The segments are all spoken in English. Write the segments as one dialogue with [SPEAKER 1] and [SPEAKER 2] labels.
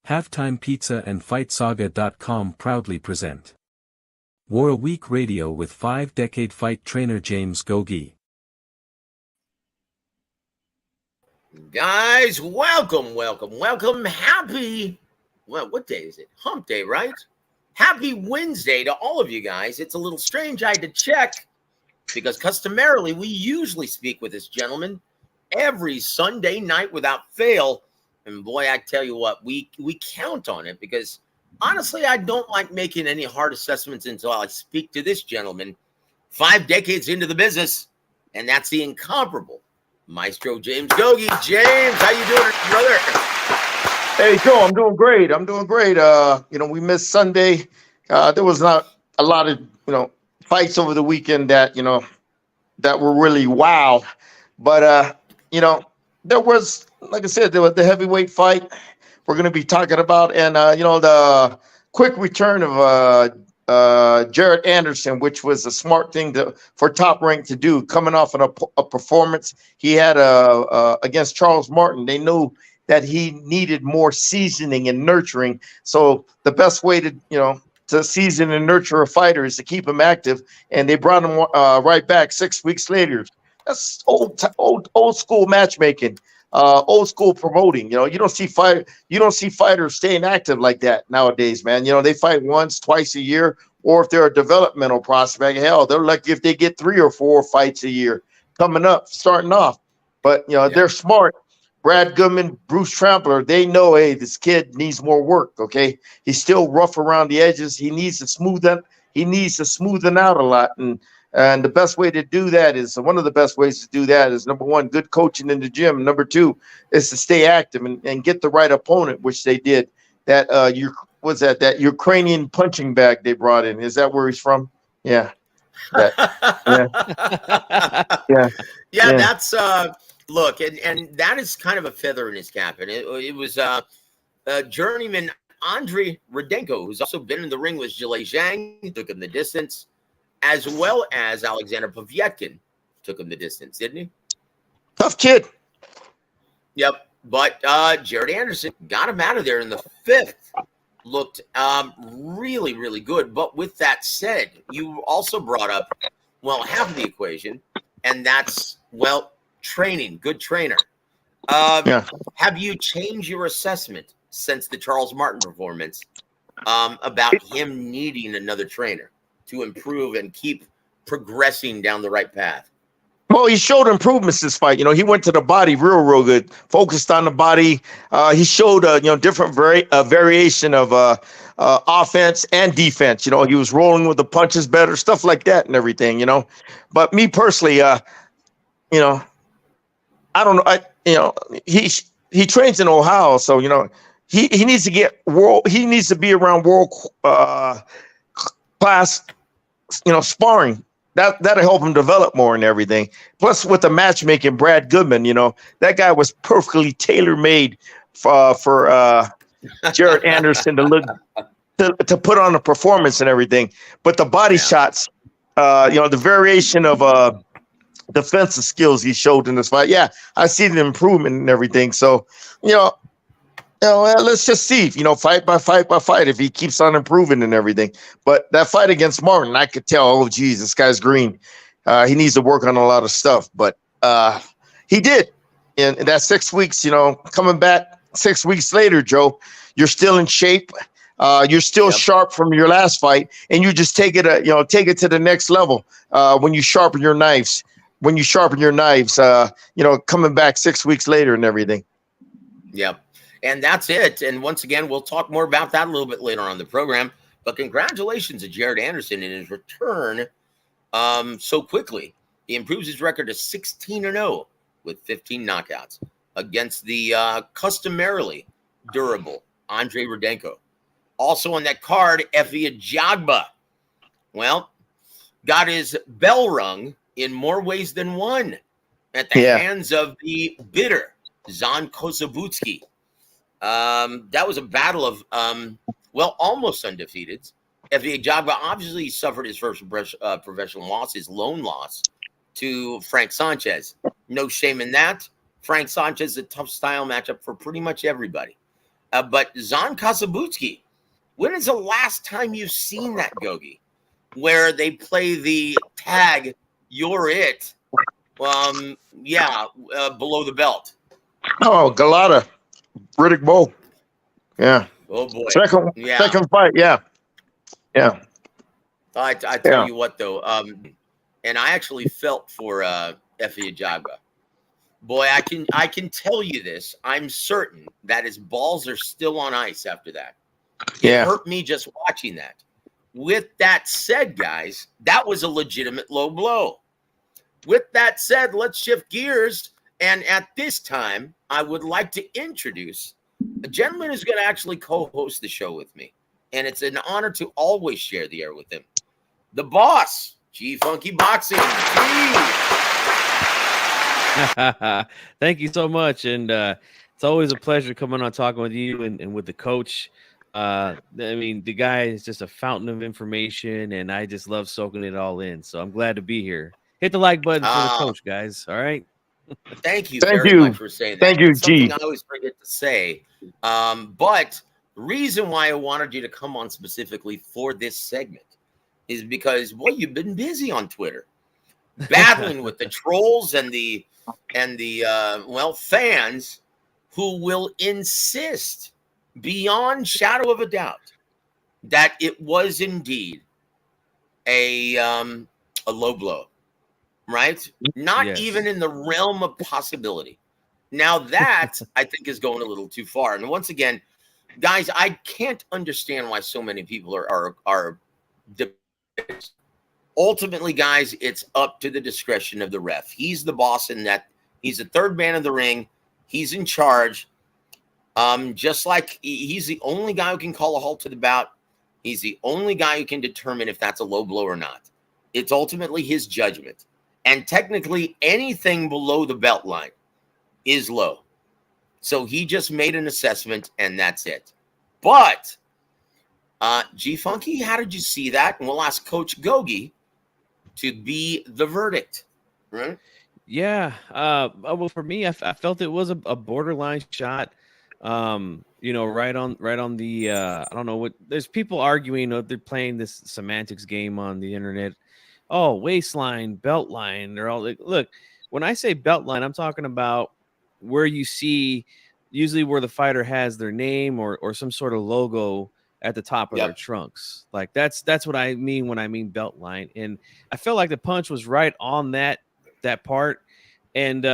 [SPEAKER 1] Halftime Pizza and FightSaga.com proudly present War Week Radio with 5-decade fight trainer James Gogue.
[SPEAKER 2] Guys, welcome. Happy, what day is it? Hump day, right? Happy Wednesday to all of you guys. It's a little strange. I had to check because customarily we usually speak with this gentleman every Sunday night without fail. And boy, I tell you what, we count on it because honestly, I don't like making any hard assessments until I speak to this gentleman 5 decades into the business. And that's the incomparable Maestro James Gogue. James, how you doing, brother?
[SPEAKER 3] Hey, Joe, I'm doing great. We missed Sunday. There was not a lot of, fights over the weekend that were really wow. But, there was, like I said, there was the heavyweight fight we're going to be talking about. And, the quick return of Jared Anderson, which was a smart thing for Top Rank to do, coming off a performance he had against Charles Martin. They knew that he needed more seasoning and nurturing. So the best way to season and nurture a fighter is to keep him active. And they brought him right back 6 weeks later. That's old school matchmaking, old school promoting. You don't see fighters staying active like that nowadays, man. They fight once, twice a year, or if they're a developmental prospect, hell, they're lucky if they get 3 or 4 fights a year starting off. But they're smart. Brad Goodman, Bruce Trampler, they know, hey, this kid needs more work. Okay, he's still rough around the edges. He needs to smoothen out a lot. And the best way to do that is one of the best ways to do that is, number one, good coaching in the gym. Number two is to stay active and get the right opponent, which they did. That Ukrainian punching bag they brought in. Is that where he's from? Yeah.
[SPEAKER 2] Yeah. That's look, and that is kind of a feather in his cap. And it was journeyman Andrei Rudenko, who's also been in the ring with Zhilei Zhang, took him the distance, as well as Alexander Povetkin took him the distance, didn't he?
[SPEAKER 3] Tough kid.
[SPEAKER 2] Yep. But Jared Anderson got him out of there in the 5th. Looked really, really good. But with that said, you also brought up, half of the equation, and that's, training, good trainer. Have you changed your assessment since the Charles Martin performance about him needing another trainer to improve and keep progressing down the right path?
[SPEAKER 3] Well, he showed improvements this fight. He went to the body real good, focused on the body. He showed different variation of offense and defense. He was rolling with the punches better, stuff like that and everything, But me personally, I don't know. He trains in Ohio, so he needs to get he needs to be around world class, sparring. That'll help him develop more and everything. Plus, with the matchmaking, Brad Goodman, that guy was perfectly tailor-made for Jared Anderson to put on a performance and everything. But the body shots, the variation of defensive skills he showed in this fight, I see the improvement and everything. So, let's just see, fight by fight, if he keeps on improving and everything. But that fight against Martin, I could tell, oh, geez, this guy's green. He needs to work on a lot of stuff. But he did. And that 6 weeks, coming back 6 weeks later, Joe, you're still in shape. You're still sharp from your last fight. And you just take it to the next level when you sharpen your knives. Coming back 6 weeks later and everything.
[SPEAKER 2] Yep. And that's it. And once again, we'll talk more about that a little bit later on the program. But congratulations to Jared Anderson in his return so quickly. He improves his record to 16-0 with 15 knockouts against the customarily durable Andrei Rudenko. Also on that card, W.A.W. Got his bell rung in more ways than one at the hands of the bitter Zan Kosabutsky. That was a battle of, almost undefeated. W.A.W. obviously suffered his first professional loss, his lone loss to Frank Sanchez. No shame in that. Frank Sanchez is a tough style matchup for pretty much everybody. But Zon Kasabutsky, when is the last time you've seen that, Gogue, where they play the tag, you're it, below the belt?
[SPEAKER 3] Oh, Galata, Riddick Bowe. Yeah.
[SPEAKER 2] Oh, boy.
[SPEAKER 3] Second fight. Yeah. Yeah.
[SPEAKER 2] I tell you what, though, and I actually felt for W.A.W. Boy, I can tell you this. I'm certain that his balls are still on ice after that. It hurt me just watching that. With that said, guys, that was a legitimate low blow. With that said, let's shift gears. And at this time, I would like to introduce a gentleman who's going to actually co-host the show with me. And it's an honor to always share the air with him. The boss, G Funky Boxing.
[SPEAKER 4] Thank you so much. And it's always a pleasure coming on talking with you and with the coach. I mean, the guy is just a fountain of information, and I just love soaking it all in. So I'm glad to be here. Hit the like button for the coach, guys. All right.
[SPEAKER 2] Thank you very much for saying that.
[SPEAKER 3] Thank you,
[SPEAKER 2] it's something
[SPEAKER 3] G.
[SPEAKER 2] I always forget to say. But the reason why I wanted you to come on specifically for this segment is because, boy, you've been busy on Twitter, battling with the trolls and the fans who will insist beyond shadow of a doubt that it was indeed a low blow, right? Not even in the realm of possibility. Now that I think is going a little too far. And once again, guys, I can't understand why so many people are ultimately, guys, it's up to the discretion of the ref. He's the boss in that. He's the third man in the ring. He's in charge. Just like he's the only guy who can call a halt to the bout. He's the only guy who can determine if that's a low blow or not. It's ultimately his judgment. And technically, anything below the belt line is low. So he just made an assessment, and that's it. But, G Funky, how did you see that? And we'll ask Coach Gogue to be the verdict, right?
[SPEAKER 4] Yeah. Well, for me, I felt it was a borderline shot. Right on the I don't know what. There's people arguing. They're playing this semantics game on the internet. Oh, waistline, belt line. They're all like, look. When I say belt line, I'm talking about where you see usually where the fighter has their name or some sort of logo at the top of their trunks. Like that's what I mean when I mean belt line. And I felt like the punch was right on that part. And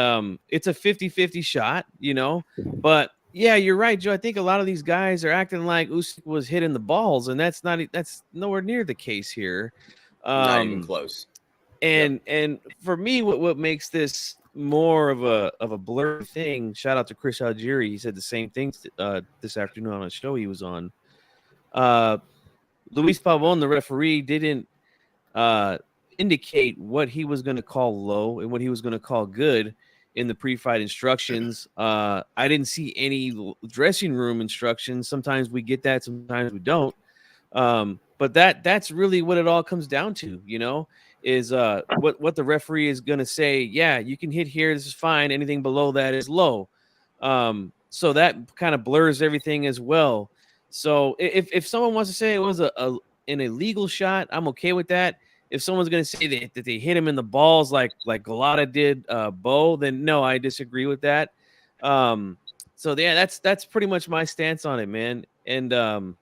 [SPEAKER 4] it's a 50-50 shot, but yeah, you're right, Joe. I think a lot of these guys are acting like Usyk was hitting the balls, and that's nowhere near the case here.
[SPEAKER 2] Not even close.
[SPEAKER 4] And for me, what makes this more of a blurry thing? Shout out to Chris Algieri. He said the same things this afternoon on a show he was on. Luis Pavon, the referee, didn't indicate what he was going to call low and what he was going to call good in the pre-fight instructions. I didn't see any dressing room instructions. Sometimes we get that, sometimes we don't. But that's really what it all comes down to, is what the referee is going to say. Yeah, you can hit here. This is fine. Anything below that is low. So that kind of blurs everything as well. So if someone wants to say it was an illegal shot, I'm okay with that. If someone's going to say that they hit him in the balls like Galata did Bo, then no, I disagree with that. So yeah, that's pretty much my stance on it, man. And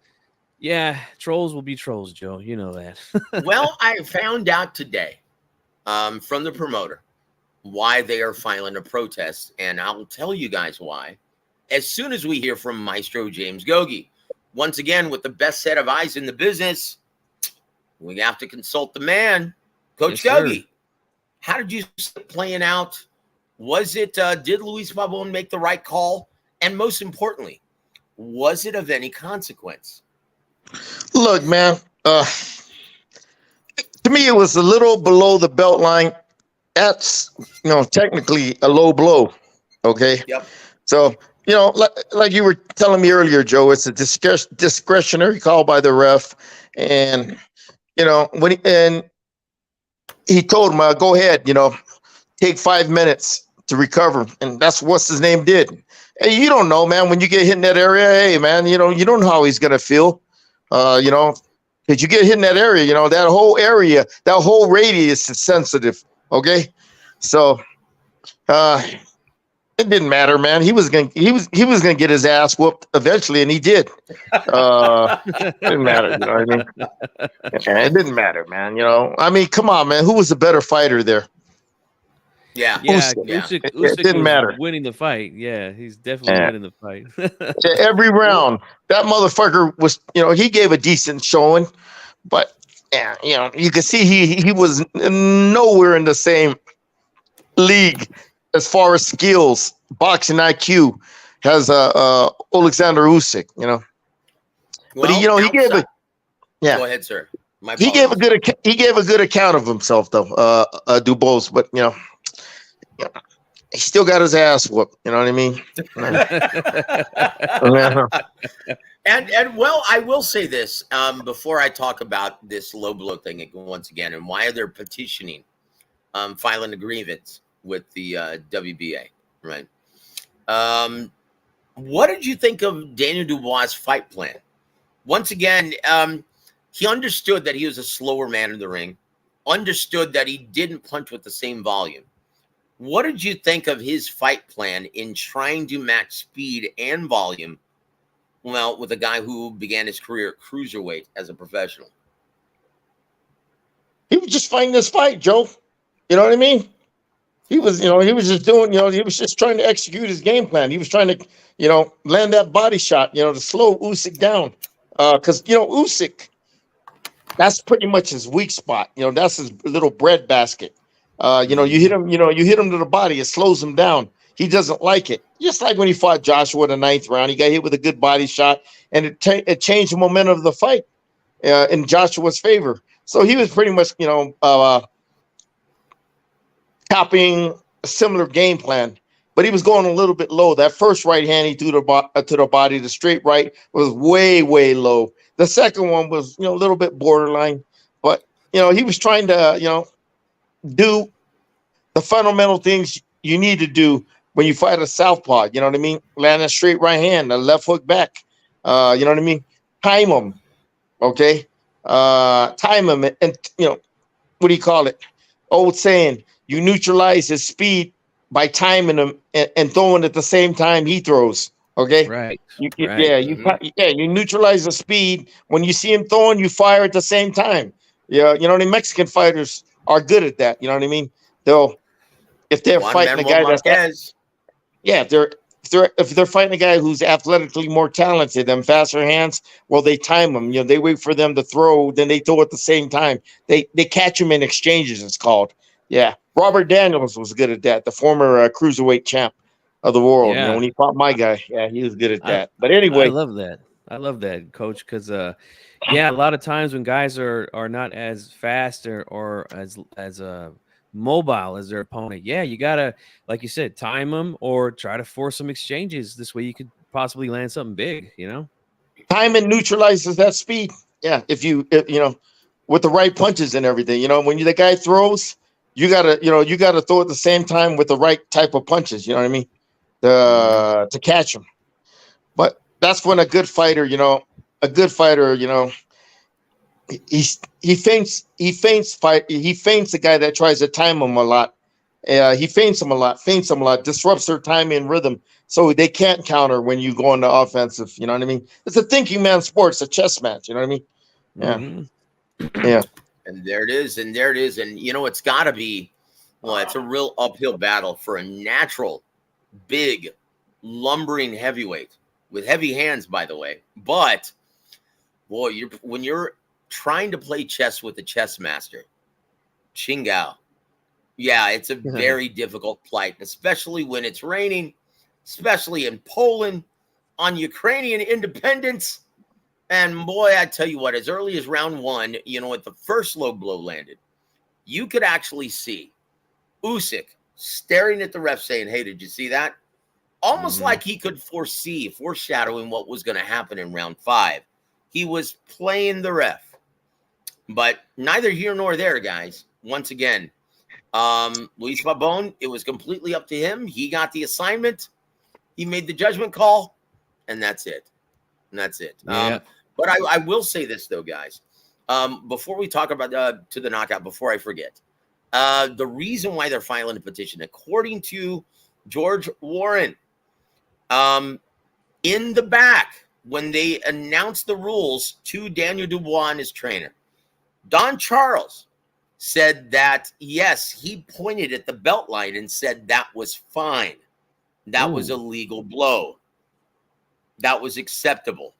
[SPEAKER 4] yeah, trolls will be trolls, Joe. You know that.
[SPEAKER 2] Well, I found out today from the promoter why they are filing a protest, and I'll tell you guys why as soon as we hear from Maestro James Gogue. Once again, with the best set of eyes in the business, we have to consult the man, Coach Gogue. How did you see it playing out? Was it, did Luis Pavon make the right call? And most importantly, was it of any consequence?
[SPEAKER 3] Look, man, to me, it was a little below the belt line. That's, technically a low blow. Okay.
[SPEAKER 2] Yep.
[SPEAKER 3] So, like you were telling me earlier, Joe, it's a discretionary call by the ref. And, when he told him, go ahead, take 5 minutes to recover. And that's what's his name did. Hey, you don't know, man. When you get hit in that area, hey, man, you don't know how he's gonna feel. Because you get hit in that area, that whole area, that whole radius is sensitive. Okay, so it didn't matter, man. He was gonna get his ass whooped eventually, and he did. It didn't matter, you know what I mean? Yeah, it didn't matter, man. I mean, come on, man. Who was the better fighter there?
[SPEAKER 2] Yeah.
[SPEAKER 4] Yeah,
[SPEAKER 3] Usyk.
[SPEAKER 2] Yeah.
[SPEAKER 3] It
[SPEAKER 4] Usyk
[SPEAKER 3] didn't
[SPEAKER 4] was
[SPEAKER 3] matter.
[SPEAKER 4] winning the fight. Yeah, he's definitely
[SPEAKER 3] Yeah.
[SPEAKER 4] winning the fight.
[SPEAKER 3] Yeah, every round, that motherfucker was, he gave a decent showing, but yeah, you can see he was nowhere in the same league as far as skills, boxing IQ, has Alexander Usyk. But he,
[SPEAKER 2] Well,
[SPEAKER 3] he gave
[SPEAKER 2] outside.
[SPEAKER 3] a yeah.
[SPEAKER 2] Go ahead, sir. My
[SPEAKER 3] He gave a
[SPEAKER 2] apologies.
[SPEAKER 3] good account of himself though, Dubois, but he still got his ass whooped. You know what I mean? Yeah.
[SPEAKER 2] And well, I will say this before I talk about this low blow thing once again and why they're petitioning, filing a grievance with the WBA, right? What did you think of Daniel Dubois' fight plan? Once again, he understood that he was a slower man in the ring, understood that he didn't punch with the same volume. What did you think of his fight plan in trying to match speed and volume, well, with a guy who began his career at cruiserweight as a professional?
[SPEAKER 3] He was just fighting this fight, Joe. You know what I mean? He was just doing, he was just trying to execute his game plan. He was trying to, land that body shot, to slow Usyk down. Because, Usyk, that's pretty much his weak spot. That's his little breadbasket. You hit him, you hit him to the body, it slows him down. He doesn't like it. Just like when he fought Joshua in the 9th round, he got hit with a good body shot, and it changed the momentum of the fight in Joshua's favor. So he was pretty much, copying a similar game plan, but he was going a little bit low. That first right hand he threw to the body, the straight right was way, way low. The second one was, a little bit borderline, but he was trying to, do the fundamental things you need to do when you fight a southpaw. You know what I mean? Land a straight right hand, a left hook back. You know what I mean? Time him, okay? Time him, and what do you call it? Old saying, you neutralize his speed by timing him and throwing at the same time he throws. Okay,
[SPEAKER 4] Right.
[SPEAKER 3] You neutralize the speed when you see him throwing, you fire at the same time. Yeah, the Mexican fighters are good at that. You know what I mean? If they're
[SPEAKER 2] Juan
[SPEAKER 3] fighting a
[SPEAKER 2] Manuel
[SPEAKER 3] guy
[SPEAKER 2] Marquez.
[SPEAKER 3] if they're fighting a guy who's athletically more talented and faster hands, well, they time them. They wait for them to throw, then they throw at the same time. They catch them in exchanges. It's called. Yeah, Robert Daniels was good at that. The former cruiserweight champ of the world.
[SPEAKER 4] Yeah.
[SPEAKER 3] When he fought my guy, yeah, he was good at
[SPEAKER 4] I
[SPEAKER 3] that. But
[SPEAKER 4] I
[SPEAKER 3] anyway,
[SPEAKER 4] love that. I love that, coach, because yeah, a lot of times when guys are not as fast or as mobile as their opponent, yeah, you gotta, like you said, time them or try to force some exchanges. This way, you could possibly land something big.
[SPEAKER 3] timing neutralizes that speed. Yeah, if with the right punches and everything. When the guy throws, you gotta throw at the same time with the right type of punches. You know what I mean? To catch him. But that's when a good fighter, he feints the guy that tries to time him a lot. He feints him a lot, disrupts their timing and rhythm, so they can't counter when you go into offensive. You know what I mean? It's a thinking man sport. It's a chess match. You know what I mean? Yeah, yeah.
[SPEAKER 2] And there it is. And there it is. And, it's got to be, well, it's a real uphill battle for a natural, big, lumbering heavyweight with heavy hands, by the way. But, boy, when you're trying to play chess with a chess master, Chingao, yeah, it's a very difficult plight, especially when it's raining, especially in Poland on Ukrainian independence. And boy, I tell you what, as early as round one, at the first low blow landed, you could actually see Usyk staring at the ref saying, hey, did you see that? Almost like he could foreshadowing what was going to happen in round 5. He was playing the ref. But neither here nor there, guys. Once again, Luis Pabon, it was completely up to him. He got the assignment. He made the judgment call, and that's it.
[SPEAKER 4] Yeah.
[SPEAKER 2] But I will say this, though, guys. Before we talk about to the knockout, before I forget, the reason why they're filing a petition, according to George Warren, in the back, when they announced the rules to Daniel Dubois and his trainer, Don Charles said that, yes, he pointed at the belt line and said that was fine. That was a legal blow. That was acceptable.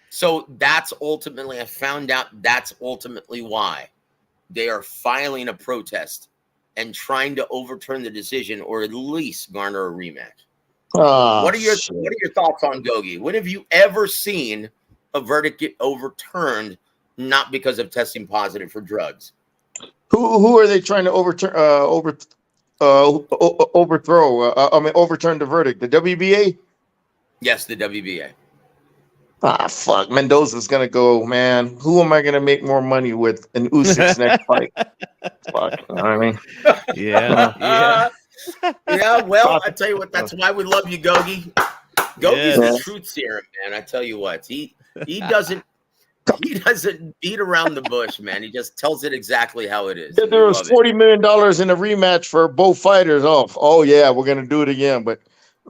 [SPEAKER 2] So that's ultimately, I found out that's ultimately why they are filing a protest and trying to overturn the decision, or at least garner a rematch. What are your thoughts on Gogue? When have you ever seen a verdict get overturned not because of testing positive for drugs?
[SPEAKER 3] Who are they trying to overturn? Overturn the verdict. The WBA?
[SPEAKER 2] Yes, the WBA.
[SPEAKER 3] Fuck. Mendoza's gonna go, man. Who am I gonna make more money with in Usyk's next fight? Fuck. You know what I mean?
[SPEAKER 4] Yeah.
[SPEAKER 2] Yeah, well, I tell you what, that's why we love you, Gogue. Gogue's the truth serum, man. I tell you what, he doesn't beat around the bush, man. He just tells it exactly how it is.
[SPEAKER 3] There was $40 million in a rematch for both fighters. Oh yeah, we're gonna do it again. But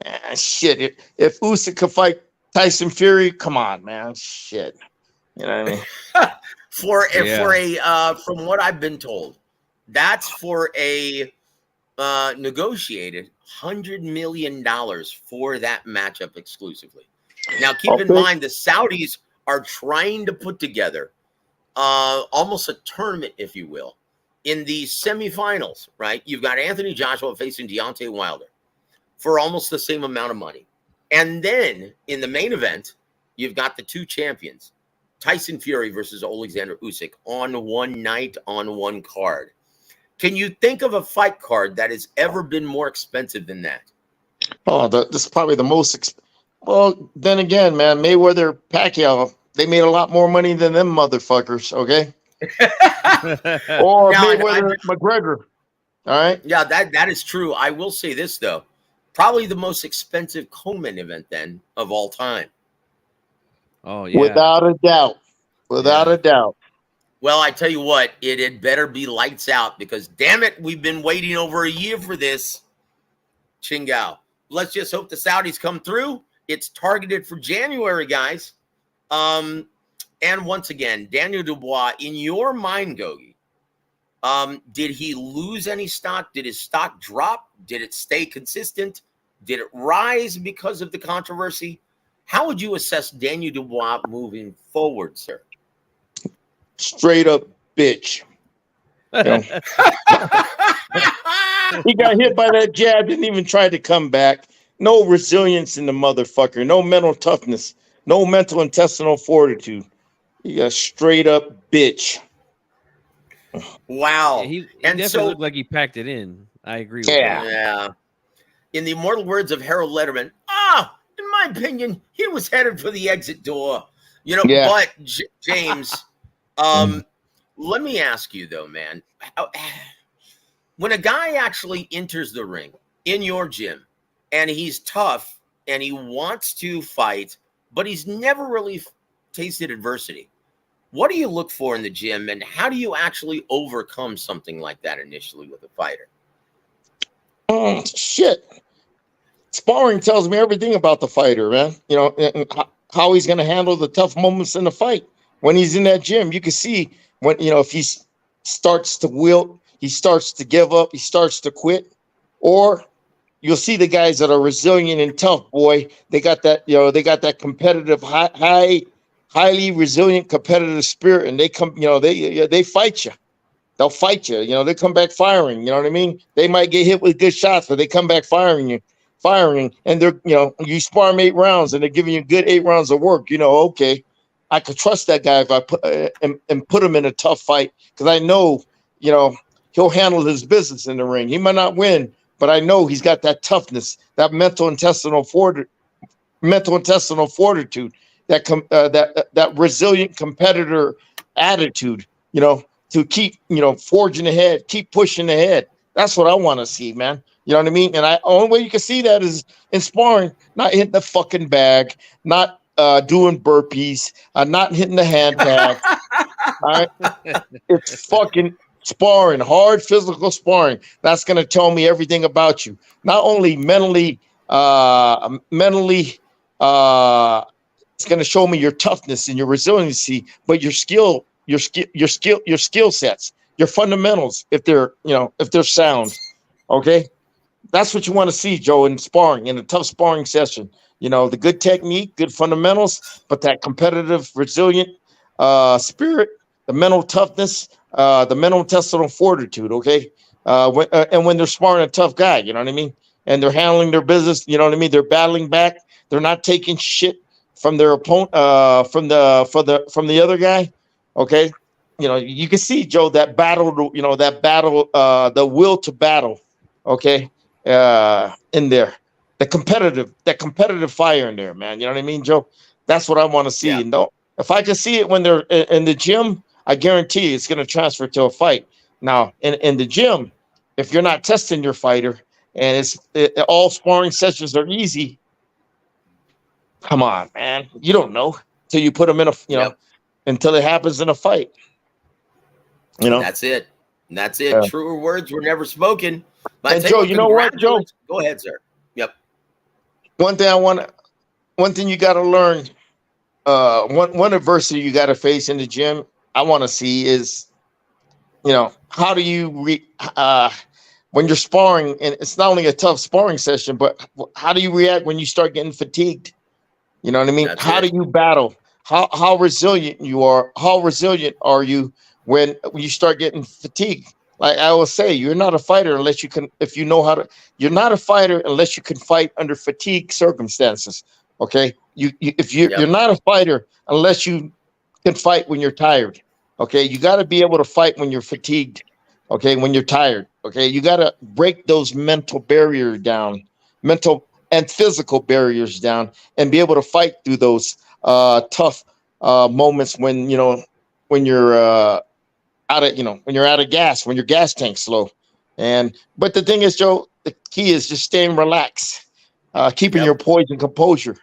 [SPEAKER 3] man, shit, if Usyk could fight Tyson Fury, come on, man, shit. You know what I mean?
[SPEAKER 2] For a from what I've been told, that's for a negotiated $100 million for that matchup exclusively. Now, keep in mind, the Saudis are trying to put together almost a tournament, if you will, in the semifinals, right? You've got Anthony Joshua facing Deontay Wilder for almost the same amount of money. And then in the main event, you've got the two champions, Tyson Fury versus Alexander Usyk, on one night, on one card. Can you think of a fight card that has ever been more expensive than that?
[SPEAKER 3] Oh, this is probably the most. Well, then again, man, Mayweather, Pacquiao, they made a lot more money than them motherfuckers, okay? Or now, Mayweather, McGregor, all right?
[SPEAKER 2] Yeah, that is true. I will say this, though. Probably the most expensive co-main event, then, of all time.
[SPEAKER 4] Oh, yeah.
[SPEAKER 3] Without a doubt. Without a doubt.
[SPEAKER 2] Well, I tell you what, it had better be lights out because, damn it, we've been waiting over a year for this. Chingao. Let's just hope the Saudis come through. It's targeted for January, guys. And once again, Daniel Dubois, in your mind, Gogue, did he lose any stock? Did his stock drop? Did it stay consistent? Did it rise because of the controversy? How would you assess Daniel Dubois moving forward, sir?
[SPEAKER 3] Straight up bitch. You know? He got hit by that jab, didn't even try to come back. No resilience in the motherfucker. No mental toughness. No mental intestinal fortitude. He got straight up bitch.
[SPEAKER 2] Wow.
[SPEAKER 4] Yeah, he definitely looked like he packed it in. I agree with that.
[SPEAKER 2] Yeah. In the immortal words of Harold Letterman, in my opinion, he was headed for the exit door. You know, but James, let me ask you though, man, when a guy actually enters the ring in your gym and he's tough and he wants to fight, but he's never really tasted adversity, what do you look for in the gym and how do you actually overcome something like that initially with a fighter?
[SPEAKER 3] Shit. Sparring tells me everything about the fighter, man. You know, and how he's going to handle the tough moments in the fight. When he's in that gym, you can see when, you know, if he starts to wilt, he starts to give up, he starts to quit, or you'll see the guys that are resilient and tough, boy. They got that, you know, they got that competitive, highly resilient competitive spirit, and they come, you know, they fight you. They'll fight you. You know, they come back firing. You know what I mean? They might get hit with good shots, but they come back firing, and they're, you know, you spar them 8 rounds, and they're giving you good 8 rounds of work. You know, okay, I could trust that guy if I put and put him in a tough fight because I know, you know, he'll handle his business in the ring. He might not win, but I know he's got that toughness, that mental intestinal fortitude, that resilient competitor attitude. You know, to keep, you know, forging ahead, keep pushing ahead. That's what I want to see, man. You know what I mean? And only way you can see that is in sparring, not hitting the fucking bag, not doing burpees, not hitting the hand tag. All right, it's fucking sparring, hard physical sparring. That's gonna tell me everything about you. Not only mentally, it's gonna show me your toughness and your resiliency, but your skill sets, your fundamentals, if they're sound. Okay, that's what you want to see, Joe, in sparring, in a tough sparring session. The good technique, good fundamentals, but that competitive, resilient spirit, the mental toughness, the mental intestinal fortitude. Okay, and when they're sparring a tough guy, you know what I mean, and they're handling their business, you know what I mean. They're battling back. They're not taking shit from their opponent, from the other guy. Okay, you can see, Joe, that battle. The will to battle. Okay, in there, that competitive fire in there, man. You know what I mean, Joe? That's what I want to see.
[SPEAKER 2] Yeah.
[SPEAKER 3] And if I can see it when they're in the gym, I guarantee it's going to transfer to a fight. Now, in the gym, if you're not testing your fighter and all sparring sessions are easy, come on, man. You don't know till you put them in until it happens in a fight.
[SPEAKER 2] That's it. Truer words were never spoken. But
[SPEAKER 3] and Joe, you know what, Joe?
[SPEAKER 2] Go ahead, sir. Yep.
[SPEAKER 3] One thing you got to learn, one adversity you got to face in the gym, I want to see is, how do you when you're sparring, and it's not only a tough sparring session, but how do you react when you start getting fatigued? You know what I mean? How do you battle? How resilient you are? How resilient are you when you start getting fatigued? Like I will say, you're not a fighter unless you can. If you know how to, you're not a fighter unless you can fight under fatigue circumstances. Okay, you're not a fighter unless you can fight when you're tired. Okay, you got to be able to fight when you're fatigued. Okay, when you're tired. Okay, you got to break those mental barriers down, mental and physical barriers down, and be able to fight through those tough moments when you're when you're out of gas, when your gas tank's low. But the thing is, Joe, the key is just staying relaxed, keeping your poise and composure.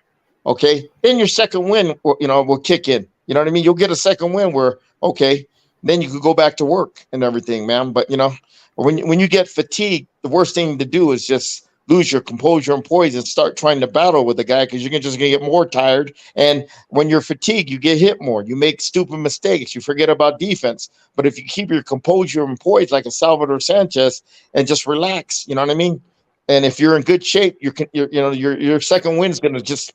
[SPEAKER 3] Okay, then your second win, will kick in. You know what I mean? You'll get a second win where, okay, then you could go back to work and everything, man. But when you get fatigued, the worst thing to do is just lose your composure and poise and start trying to battle with the guy, because you're just gonna get more tired. And when you're fatigued, you get hit more. You make stupid mistakes. You forget about defense. But if you keep your composure and poise like a Salvador Sanchez and just relax, you know what I mean? And if you're in good shape, your second win is gonna just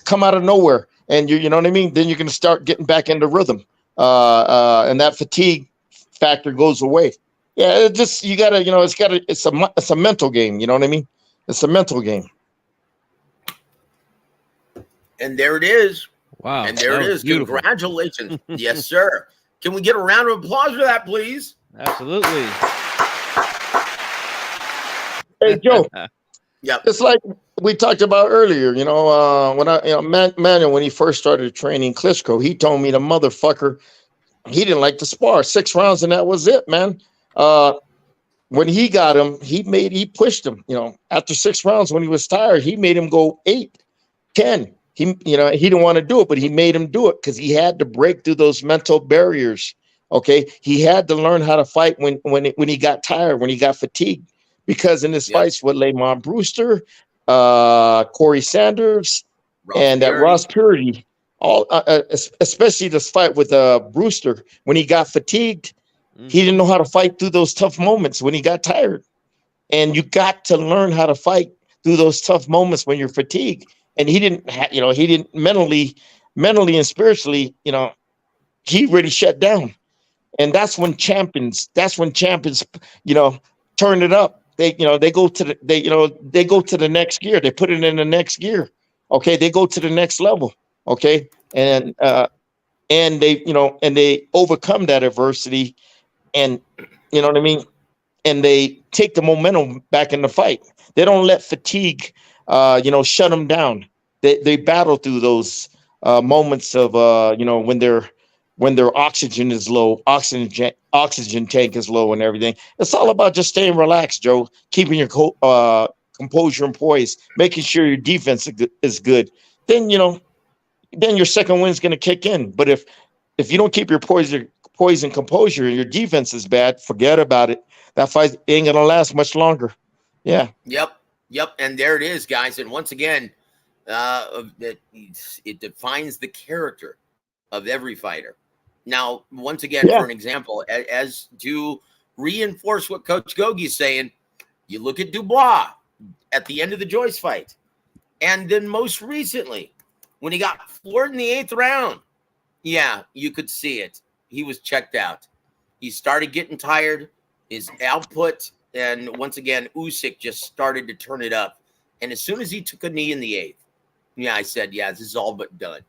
[SPEAKER 3] come out of nowhere, and you know what I mean. Then you're gonna start getting back into rhythm, and that fatigue factor goes away. Yeah, it's a mental game. You know what I mean? It's a mental game.
[SPEAKER 2] And there it is.
[SPEAKER 4] Wow.
[SPEAKER 2] And there it is.
[SPEAKER 4] Beautiful.
[SPEAKER 2] Congratulations. Yes, sir. Can we get a round of applause for that, please?
[SPEAKER 4] Absolutely.
[SPEAKER 3] Hey, Joe.
[SPEAKER 2] Yep.
[SPEAKER 3] It's like we talked about earlier, when Manuel, when he first started training Klitschko, he told me the motherfucker, he didn't like to spar 6 rounds and that was it, man. When he got him, he pushed him, after 6 rounds, when he was tired, he made him go 8, 10. He didn't want to do it, but he made him do it because he had to break through those mental barriers. Okay. He had to learn how to fight when he got tired, when he got fatigued, because in his fights with Lamont Brewster, Corey Sanders, Ross Purity, especially this fight with Brewster, when he got fatigued, he didn't know how to fight through those tough moments when he got tired. And you got to learn how to fight through those tough moments when you're fatigued. And he didn't, he didn't mentally and spiritually, he really shut down. And that's when champions, turn it up. They go to the next gear. They put it in the next gear. Okay. They go to the next level. Okay. And they overcome that adversity, and you know what I mean? And they take the momentum back in the fight. They don't let fatigue, shut them down. They battle through those moments of, when they're when their oxygen is low, oxygen tank is low, and everything. It's all about just staying relaxed, Joe. Keeping your composure and poise, making sure your defense is good. Then then your second win is going to kick in. But if you don't keep your poise and composure, and your defense is bad, forget about it. That fight ain't going to last much longer. Yeah.
[SPEAKER 2] Yep. And there it is, guys. And once again, it defines the character of every fighter. Now, once again, for an example, as to reinforce what Coach Gogue is saying, you look at Dubois at the end of the Joyce fight. And then most recently, when he got floored in the 8th round, yeah, you could see it. He was checked out. He started getting tired. His output, and once again, Usyk just started to turn it up. And as soon as he took a knee in the 8th, yeah, I said, yeah, this is all but done.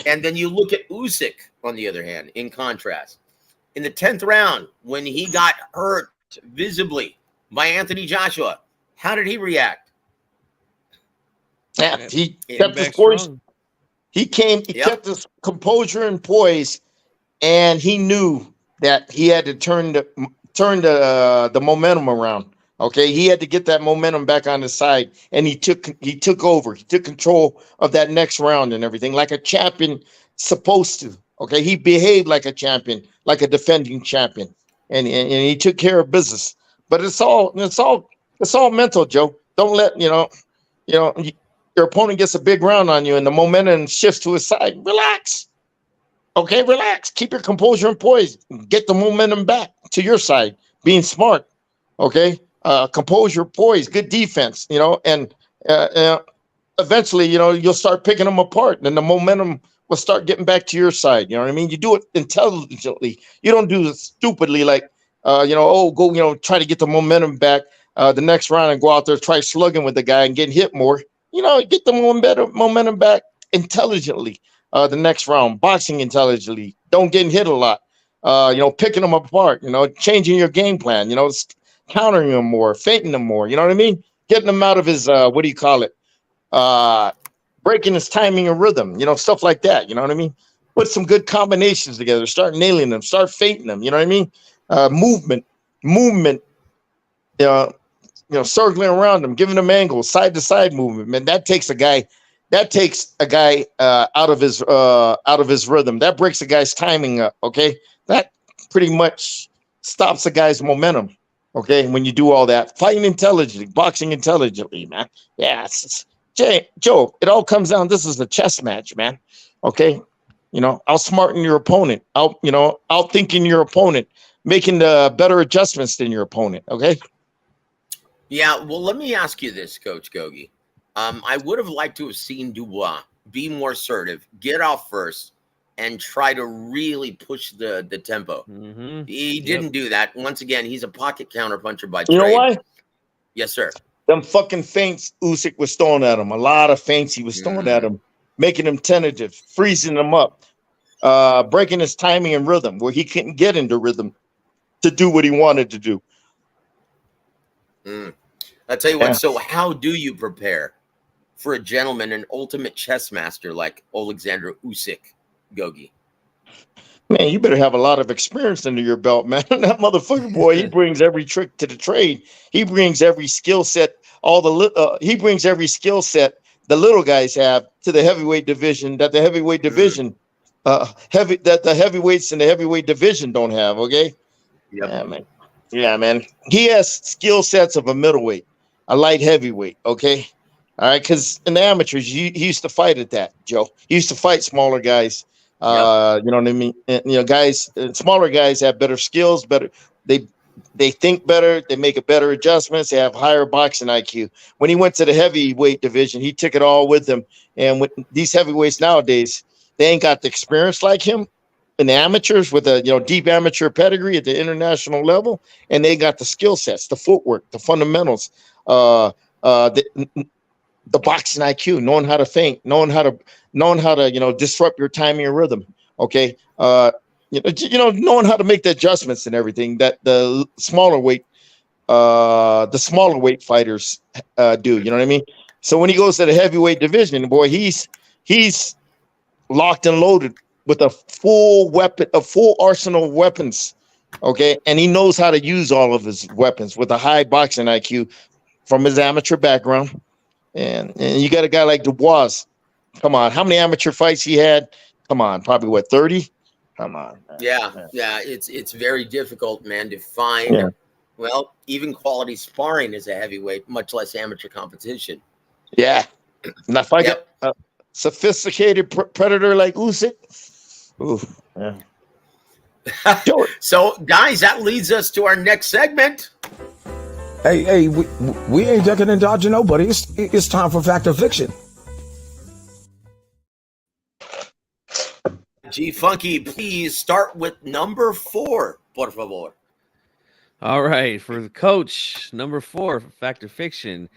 [SPEAKER 2] And then you look at Usyk, on the other hand, in contrast. In the 10th round, when he got hurt visibly by Anthony Joshua, how did he react?
[SPEAKER 3] Yeah, he kept his poise. He kept his composure and poise, and he knew that he had to turn the momentum around. Okay, he had to get that momentum back on his side, and he took over. He took control of that next round and everything, like a champion supposed to. Okay, he behaved like a champion, like a defending champion, and he took care of business. But it's all mental, Joe. Don't let your opponent gets a big round on you, and the momentum shifts to his side. Relax. Okay, relax. Keep your composure and poise. Get the momentum back to your side. Being smart. Okay. Composure, poise, good defense, and eventually, you'll start picking them apart, and the momentum will start getting back to your side. You know what I mean? You do it intelligently. You don't do it stupidly, like, go, try to get the momentum back the next round and go out there, try slugging with the guy and getting hit more. Get the momentum back intelligently the next round, boxing intelligently. Don't get hit a lot. Picking them apart, changing your game plan, countering him more, feinting him more. You know what I mean? Getting him out of his, breaking his timing and rhythm, stuff like that. You know what I mean? Put some good combinations together, start nailing them, start feinting them. You know what I mean? Movement, circling around them, giving them angles, side to side movement. Man, that takes a guy out of his rhythm. That breaks a guy's timing up. Okay. That pretty much stops a guy's momentum. Okay, when you do all that, fighting intelligently, boxing intelligently, man. Yeah, Joe, it all comes down. This is a chess match, man. Okay, outsmarting your opponent, outthinking your opponent, making the better adjustments than your opponent. Okay.
[SPEAKER 2] Yeah, well, let me ask you this, Coach Gogue. I would have liked to have seen Dubois be more assertive, get off first, and try to really push the tempo. Mm-hmm. He didn't do that. Once again, he's a pocket counterpuncher by trade.
[SPEAKER 3] You know why?
[SPEAKER 2] Yes, sir.
[SPEAKER 3] Them fucking feints Usyk was throwing at him. A lot of feints he was throwing at him, making him tentative, freezing him up, breaking his timing and rhythm where he couldn't get into rhythm to do what he wanted to do.
[SPEAKER 2] I'll tell you what. So how do you prepare for a gentleman, an ultimate chess master like Alexander Usyk, Gogue?
[SPEAKER 3] Man, you better have a lot of experience under your belt, man. That motherfucker boy, he brings every trick to the trade. He brings every skill set. He brings every skill set the little guys have to the heavyweight division that the heavyweight division, that the heavyweights in the heavyweight division don't have. Okay. Yep. Yeah, man. He has skill sets of a middleweight, a light heavyweight. Okay. All right. Because in the amateurs, he used to fight at that, Joe. He used to fight smaller guys. You know what I mean? And, guys, smaller guys have better skills, they think better, they make better adjustments, they have higher boxing IQ. When he went to the heavyweight division, he took it all with him. And with these heavyweights nowadays, they ain't got the experience like him in the amateurs with a deep amateur pedigree at the international level, and they got the skill sets, the footwork, the fundamentals, the boxing IQ, knowing how to feint, knowing how to disrupt your timing and rhythm. Okay, knowing how to make the adjustments and everything that the smaller weight fighters do. You know what I mean? So when he goes to the heavyweight division, boy, he's locked and loaded with a full arsenal of weapons. Okay, and he knows how to use all of his weapons with a high boxing IQ from his amateur background. And you got a guy like Dubois. Come on, how many amateur fights he had? Come on, probably what, 30? Come on. Man.
[SPEAKER 2] Yeah. It's very difficult, man, to find.
[SPEAKER 3] Yeah.
[SPEAKER 2] Well, even quality sparring is a heavyweight, much less amateur competition.
[SPEAKER 3] Yeah. And if I get a sophisticated predator like Usyk, ooh, yeah.
[SPEAKER 2] So, guys, that leads us to our next segment.
[SPEAKER 5] Hey, we ain't ducking and dodging nobody. It's time for Fact or Fiction.
[SPEAKER 2] G Funky, please start with number 4, por favor.
[SPEAKER 4] All right, for the coach, number 4 for Fact or Fiction,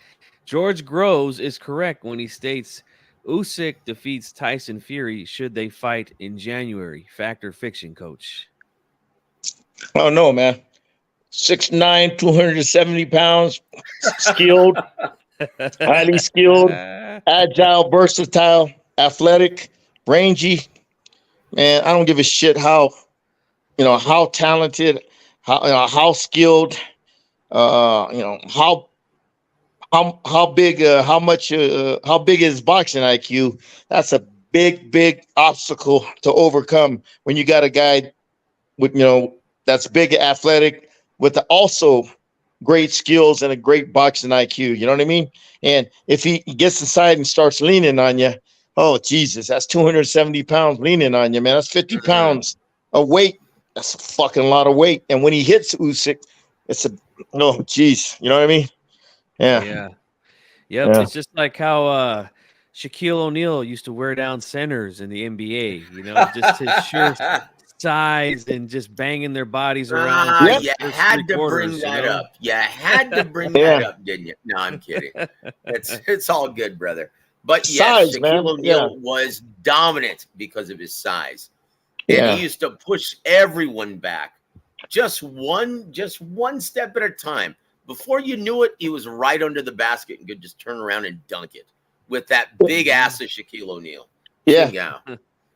[SPEAKER 4] George Groves is correct when he states Usyk defeats Tyson Fury should they fight in January. Fact or Fiction, coach?
[SPEAKER 3] Oh no, man. 6'9", 270 pounds, skilled, highly skilled, agile, versatile, athletic, rangy. Man, I don't give a shit how talented, how skilled, how big, how big is boxing IQ? That's a big obstacle to overcome when you got a guy with, that's big, athletic, with also great skills and a great boxing IQ. You know what I mean? And if he gets inside and starts leaning on you, oh, Jesus, that's 270 pounds leaning on you, man. That's 50 pounds of weight. That's a fucking lot of weight. And when he hits Usyk, it's geez. You know what I mean? Yeah.
[SPEAKER 4] It's just like how Shaquille O'Neal used to wear down centers in the NBA, just his sheer size and just banging their bodies around.
[SPEAKER 2] You had to bring that up. You had to bring that up, didn't you? No, I'm kidding. It's all good, brother. But yes, Shaquille O'Neal was dominant because of his size. And he used to push everyone back. Just one step at a time. Before you knew it, he was right under the basket and could just turn around and dunk it with that big ass of Shaquille O'Neal.
[SPEAKER 3] Yeah.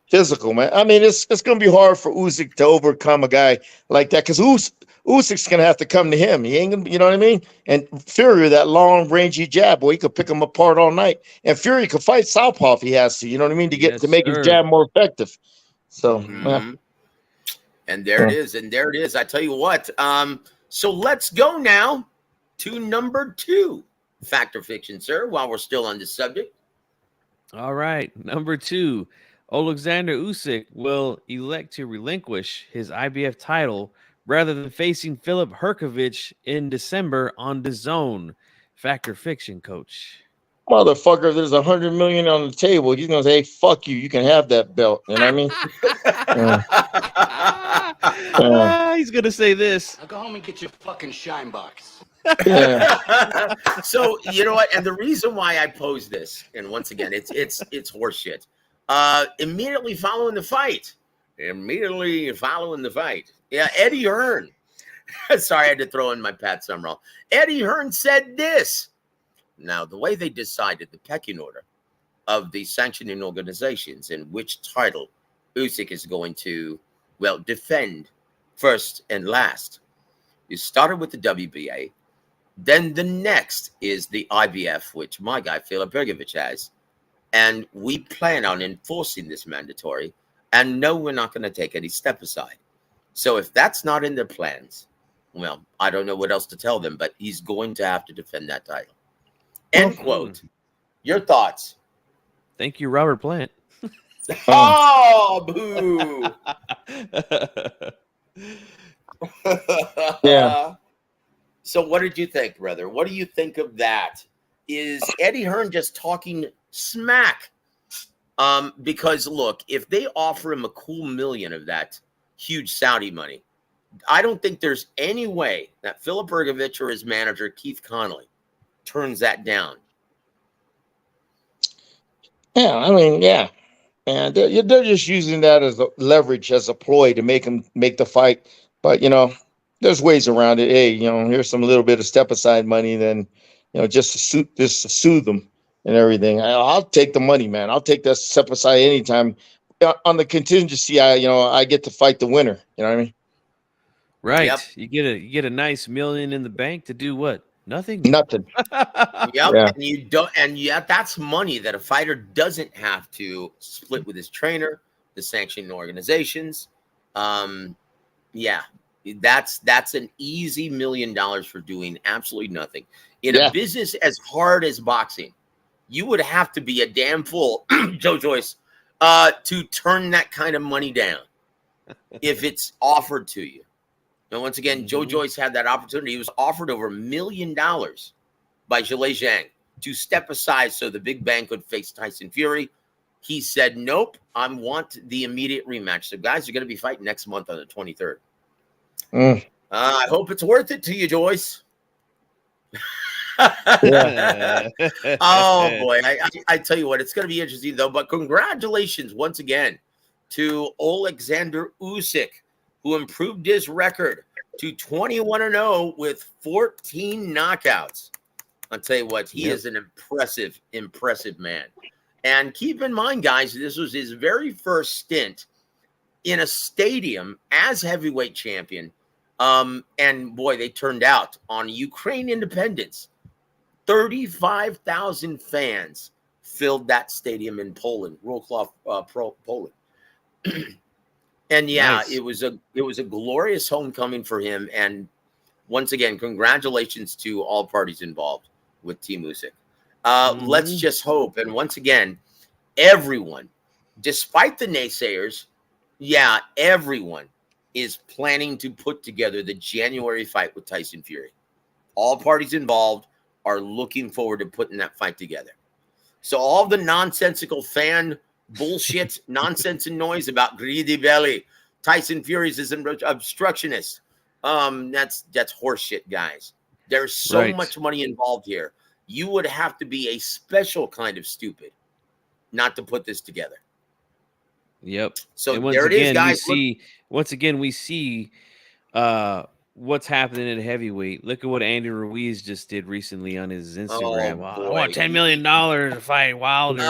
[SPEAKER 3] Physical, man. I mean, it's going to be hard for Usyk to overcome a guy like that because Usyk's going to have to come to him. He ain't going to, you know what I mean? And Fury, that long, rangy jab, boy, he could pick him apart all night. And Fury could fight southpaw if he has to, you know what I mean, to make his jab more effective. So,
[SPEAKER 2] and there it is. And there it is. I tell you what. So let's go now to number 2. Fact or Fiction, sir, while we're still on this subject.
[SPEAKER 4] All right. Number 2. Alexander Usyk will elect to relinquish his IBF title rather than facing Filip Hrgović in December on DAZN. Fact or Fiction, coach?
[SPEAKER 3] Motherfucker, if there's $100 million on the table, he's gonna say, hey, fuck you, you can have that belt. You know what I
[SPEAKER 4] mean? He's gonna say this.
[SPEAKER 6] Now go home and get your fucking shine box.
[SPEAKER 2] So you know what? And the reason why I pose this, and once again, it's horseshit. Immediately following the fight. Yeah, Eddie Hearn. Sorry, I had to throw in my Pat Summerall. Eddie Hearn said this. Now, the way they decided the pecking order of the sanctioning organizations and which title Usyk is going to, defend first and last. You started with the WBA. Then the next is the IBF, which my guy, Filip Hrgović, has. And we plan on enforcing this mandatory. And no, we're not going to take any step aside. So if that's not in their plans, I don't know what else to tell them, but he's going to have to defend that title. End quote. Your thoughts?
[SPEAKER 4] Thank you, Robert Plant.
[SPEAKER 2] Oh, boo.
[SPEAKER 3] Yeah.
[SPEAKER 2] So what did you think, brother? What do you think of that? Is Eddie Hearn just talking smack? Because look, if they offer him a cool million of that huge Saudi money, I don't think there's any way that Filip Hrgović or his manager, Keith Connolly, turns that down.
[SPEAKER 3] Yeah, I mean, yeah. And they're just using that as a leverage, as a ploy to make him make the fight. But, there's ways around it. Hey, here's some little bit of step aside money, then, just to soothe them and everything. I'll take the money, man. I'll take that step aside anytime. on the contingency, I get to fight the winner. You know what I mean?
[SPEAKER 4] Right.
[SPEAKER 2] Yep.
[SPEAKER 4] You get a nice million in the bank to do what? Nothing.
[SPEAKER 3] Nothing.
[SPEAKER 2] Yep.
[SPEAKER 3] Yeah.
[SPEAKER 2] And you don't, and yet that's money that a fighter doesn't have to split with his trainer, the sanctioning organizations. Yeah, that's an easy $1 million for doing absolutely nothing. In a
[SPEAKER 3] Yeah.
[SPEAKER 2] business as hard as boxing, you would have to be a damn fool, Joe Joyce, to turn that kind of money down if it's offered to you. And once again, Joe Joyce had that opportunity. He was offered over $1 million by Zhilei Zhang to step aside so the big bang could face Tyson Fury. He said, nope, I want the immediate rematch. So guys are going to be fighting next month on the 23rd. I hope it's worth it to you, Joyce.
[SPEAKER 3] Yeah.
[SPEAKER 2] Oh, boy. I tell you what, it's going to be interesting, though. But congratulations once again to Alexander Usyk, who improved his record to 21-0 with 14 knockouts. I'll tell you what, he is an impressive man. And keep in mind, guys, this was his very first stint in a stadium as heavyweight champion. And boy, they turned out on Ukraine independence. 35,000 fans filled that stadium in Poland, Wrocław, Poland. And yeah,
[SPEAKER 4] Nice.
[SPEAKER 2] it was a glorious homecoming for him. And once again, congratulations to all parties involved with Team Usyk. Let's just hope. And once again, everyone, despite the naysayers, everyone is planning to put together the January fight with Tyson Fury. All parties involved are looking forward to putting that fight together. So all the nonsensical fan bullshit, nonsense and noise about greedy belly, Tyson Fury's is an obstructionist. That's horseshit, guys. There's so much money involved here. You would have to be a special kind of stupid not to put this together.
[SPEAKER 4] Yep.
[SPEAKER 2] So
[SPEAKER 4] and
[SPEAKER 2] there it is, guys.
[SPEAKER 4] Once again, we see what's happening at heavyweight. Look at what Andy Ruiz just did recently on his Instagram. I want $10 million to fight Wilder.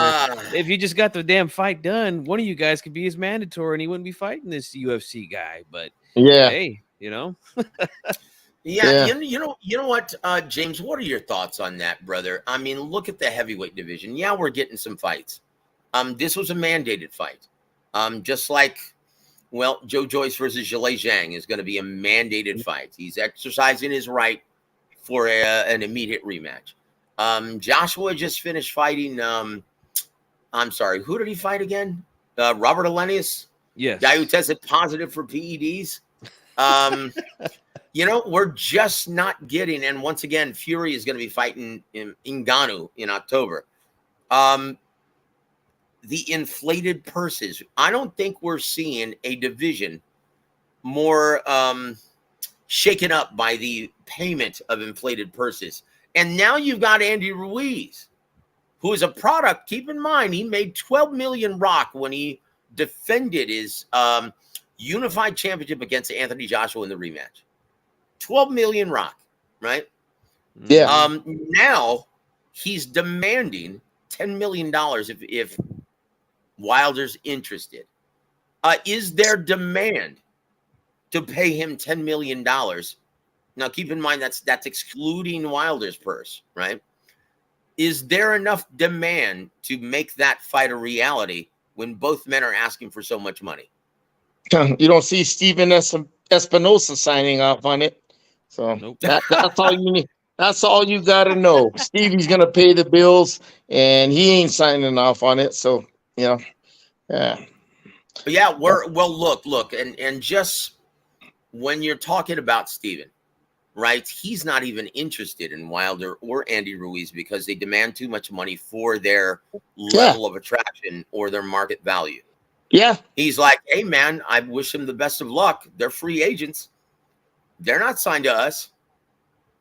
[SPEAKER 4] If you just got the damn fight done, one of you guys could be his mandatory and he wouldn't be fighting this UFC guy. But hey, you know.
[SPEAKER 2] You know what, James, what are your thoughts on that, brother? I mean, look at the heavyweight division. Yeah, we're getting some fights. This was a mandated fight. Just like, well, Joe Joyce versus Zhilei Zhang is going to be a mandated fight. He's exercising his right for an immediate rematch. Joshua just finished fighting. I'm sorry, who did he fight again? Robert Elenius?
[SPEAKER 4] Yes.
[SPEAKER 2] Guy who tested positive for PEDs. You know, we're just not getting, and once again, Fury is going to be fighting in Ngannou in October. The inflated purses. I don't think we're seeing a division more shaken up by the payment of inflated purses. And now you've got Andy Ruiz, who is a product. Keep in mind, he made 12 million rock when he defended his unified championship against Anthony Joshua in the rematch. 12 million rock, right?
[SPEAKER 3] Yeah.
[SPEAKER 2] Now he's demanding $10 million if Wilder's interested. Is there demand to pay him $10 million? Now, keep in mind that's excluding Wilder's purse, right? Is there enough demand to make that fight a reality when both men are asking for so much money?
[SPEAKER 3] You don't see Steven Espinosa signing off on it. So that's all you need. That's all you got to know. Stevie's going to pay the bills, and he ain't signing off on it. So, you know,
[SPEAKER 2] look, and just when you're talking about Steven, right, he's not even interested in Wilder or Andy Ruiz because they demand too much money for their level of attraction or their market value.
[SPEAKER 3] Yeah.
[SPEAKER 2] He's like, hey, man, I wish them the best of luck. They're free agents. They're not signed to us.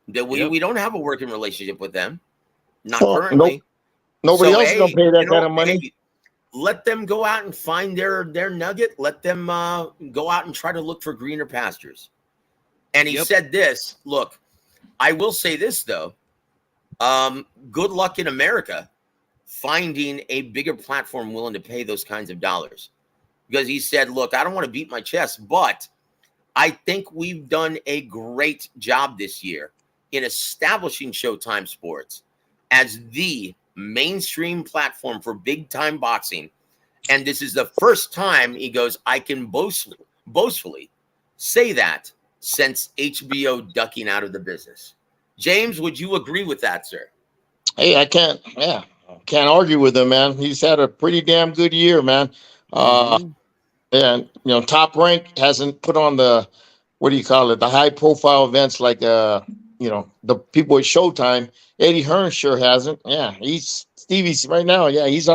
[SPEAKER 2] We don't have a working relationship with them. Not currently.
[SPEAKER 3] Nobody else is going to pay that kind of money.
[SPEAKER 2] Hey, let them go out and find their nugget. Let them go out and try to look for greener pastures. And he said this, look, I will say this, though. Good luck in America finding a bigger platform willing to pay those kinds of dollars. because he said, look, I don't want to beat my chest, but I think we've done a great job this year in establishing Showtime Sports as the mainstream platform for big-time boxing. And this is the first time, he goes, I can boastfully say that since HBO ducking out of the business. James, would you agree with that, sir?
[SPEAKER 3] Hey, I can't argue with him, man. He's had a pretty damn good year, man. And Top Rank hasn't put on the, what do you call it, the high profile events like the people at Showtime. Eddie Hearn sure hasn't. Yeah, Stevie's right now. Yeah, he's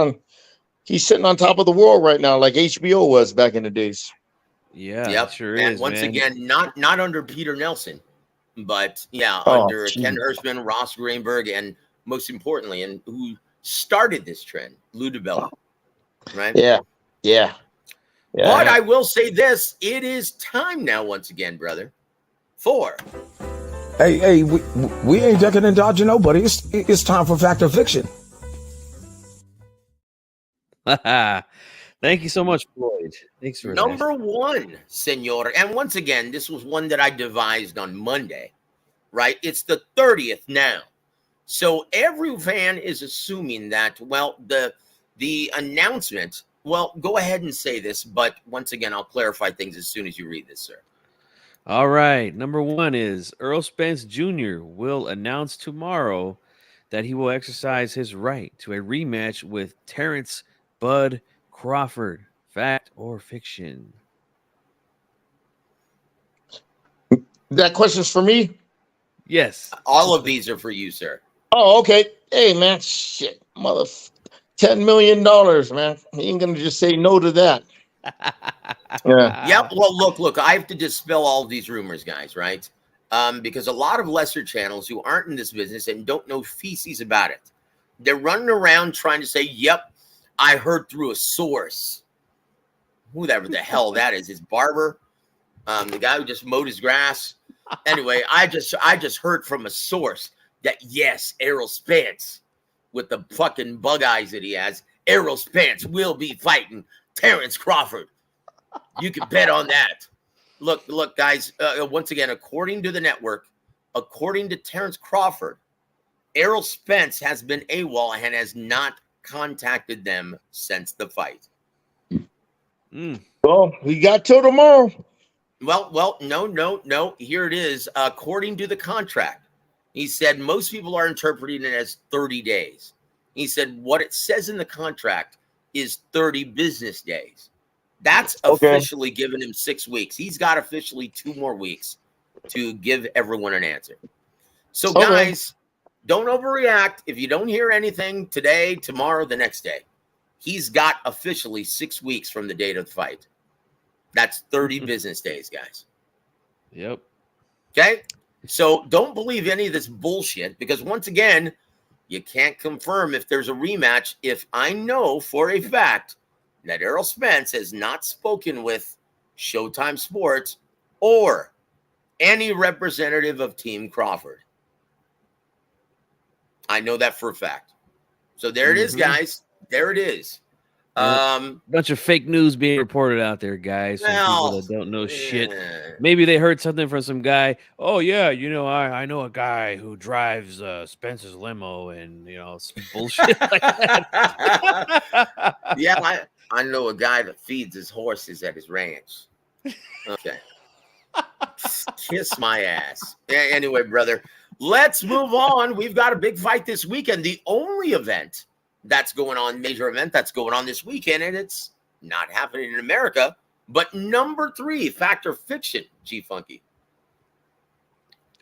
[SPEAKER 3] sitting on top of the world right now, like HBO was back in the days.
[SPEAKER 4] Yeah,
[SPEAKER 2] yep.
[SPEAKER 4] Sure
[SPEAKER 2] and
[SPEAKER 4] is.
[SPEAKER 2] Once
[SPEAKER 4] man.
[SPEAKER 2] again, not under Peter Nelson, but under Ken Hirschman, Ross Greenberg, and most importantly, and who started this trend, Lou DiBella. Right?
[SPEAKER 3] Yeah.
[SPEAKER 2] But I will say this: it is time now, once again, brother, for.
[SPEAKER 5] Hey, we ain't ducking and dodging nobody. It's time for Fact or Fiction.
[SPEAKER 4] Thank you so much, Floyd. Thanks for
[SPEAKER 2] number one, senor. And once again, this was one that I devised on Monday, right? It's the 30th now. So every fan is assuming that, well, the announcement, well, go ahead and say this, but once again, I'll clarify things as soon as you read this, sir.
[SPEAKER 4] All right. Number one is Errol Spence Jr. will announce tomorrow that he will exercise his right to a rematch with Terrence Bud Crawford. Fact or fiction?
[SPEAKER 3] That question's for me?
[SPEAKER 4] Yes.
[SPEAKER 2] All of these are for you, sir.
[SPEAKER 3] Oh, okay. Hey, man, shit, $10 million, man. He ain't gonna just say no to that.
[SPEAKER 2] Yeah. Yep. Well, look, I have to dispel all of these rumors, guys, right? Because a lot of lesser channels who aren't in this business and don't know feces about it, they're running around trying to say, yep, I heard through a source. Whoever the hell that is, his barber, the guy who just mowed his grass. Anyway, I just heard from a source that, yes, Errol Spence, with the fucking bug eyes that he has, Errol Spence will be fighting Terrence Crawford. You can bet on that. Look, guys, once again, according to the network, according to Terrence Crawford, Errol Spence has been AWOL and has not contacted them since the fight.
[SPEAKER 3] Well, we got till tomorrow.
[SPEAKER 2] Well, no. Here it is. According to the contract, he said most people are interpreting it as 30 days. He said what it says in the contract is 30 business days. That's officially given him 6 weeks. He's got officially 2 more weeks to give everyone an answer. So, guys, don't overreact. If you don't hear anything today, tomorrow, the next day, he's got officially 6 weeks from the date of the fight. That's 30 business days, guys.
[SPEAKER 4] Yep.
[SPEAKER 2] Okay? So don't believe any of this bullshit because, once again, you can't confirm if there's a rematch if I know for a fact that Errol Spence has not spoken with Showtime Sports or any representative of Team Crawford. I know that for a fact. So there it is, guys. There it is.
[SPEAKER 4] Bunch of fake news being reported out there, guys. From people that don't know shit. Maybe they heard something from some guy. Oh yeah, I know a guy who drives Spence's limo, and some bullshit like that.
[SPEAKER 2] Yeah, I know a guy that feeds his horses at his ranch. Okay. Kiss my ass. Anyway, brother, let's move on. We've got a big fight this weekend. The only event that's going on, major event that's going on this weekend, and it's not happening in America, but number 3, fact or fiction, G-Funky.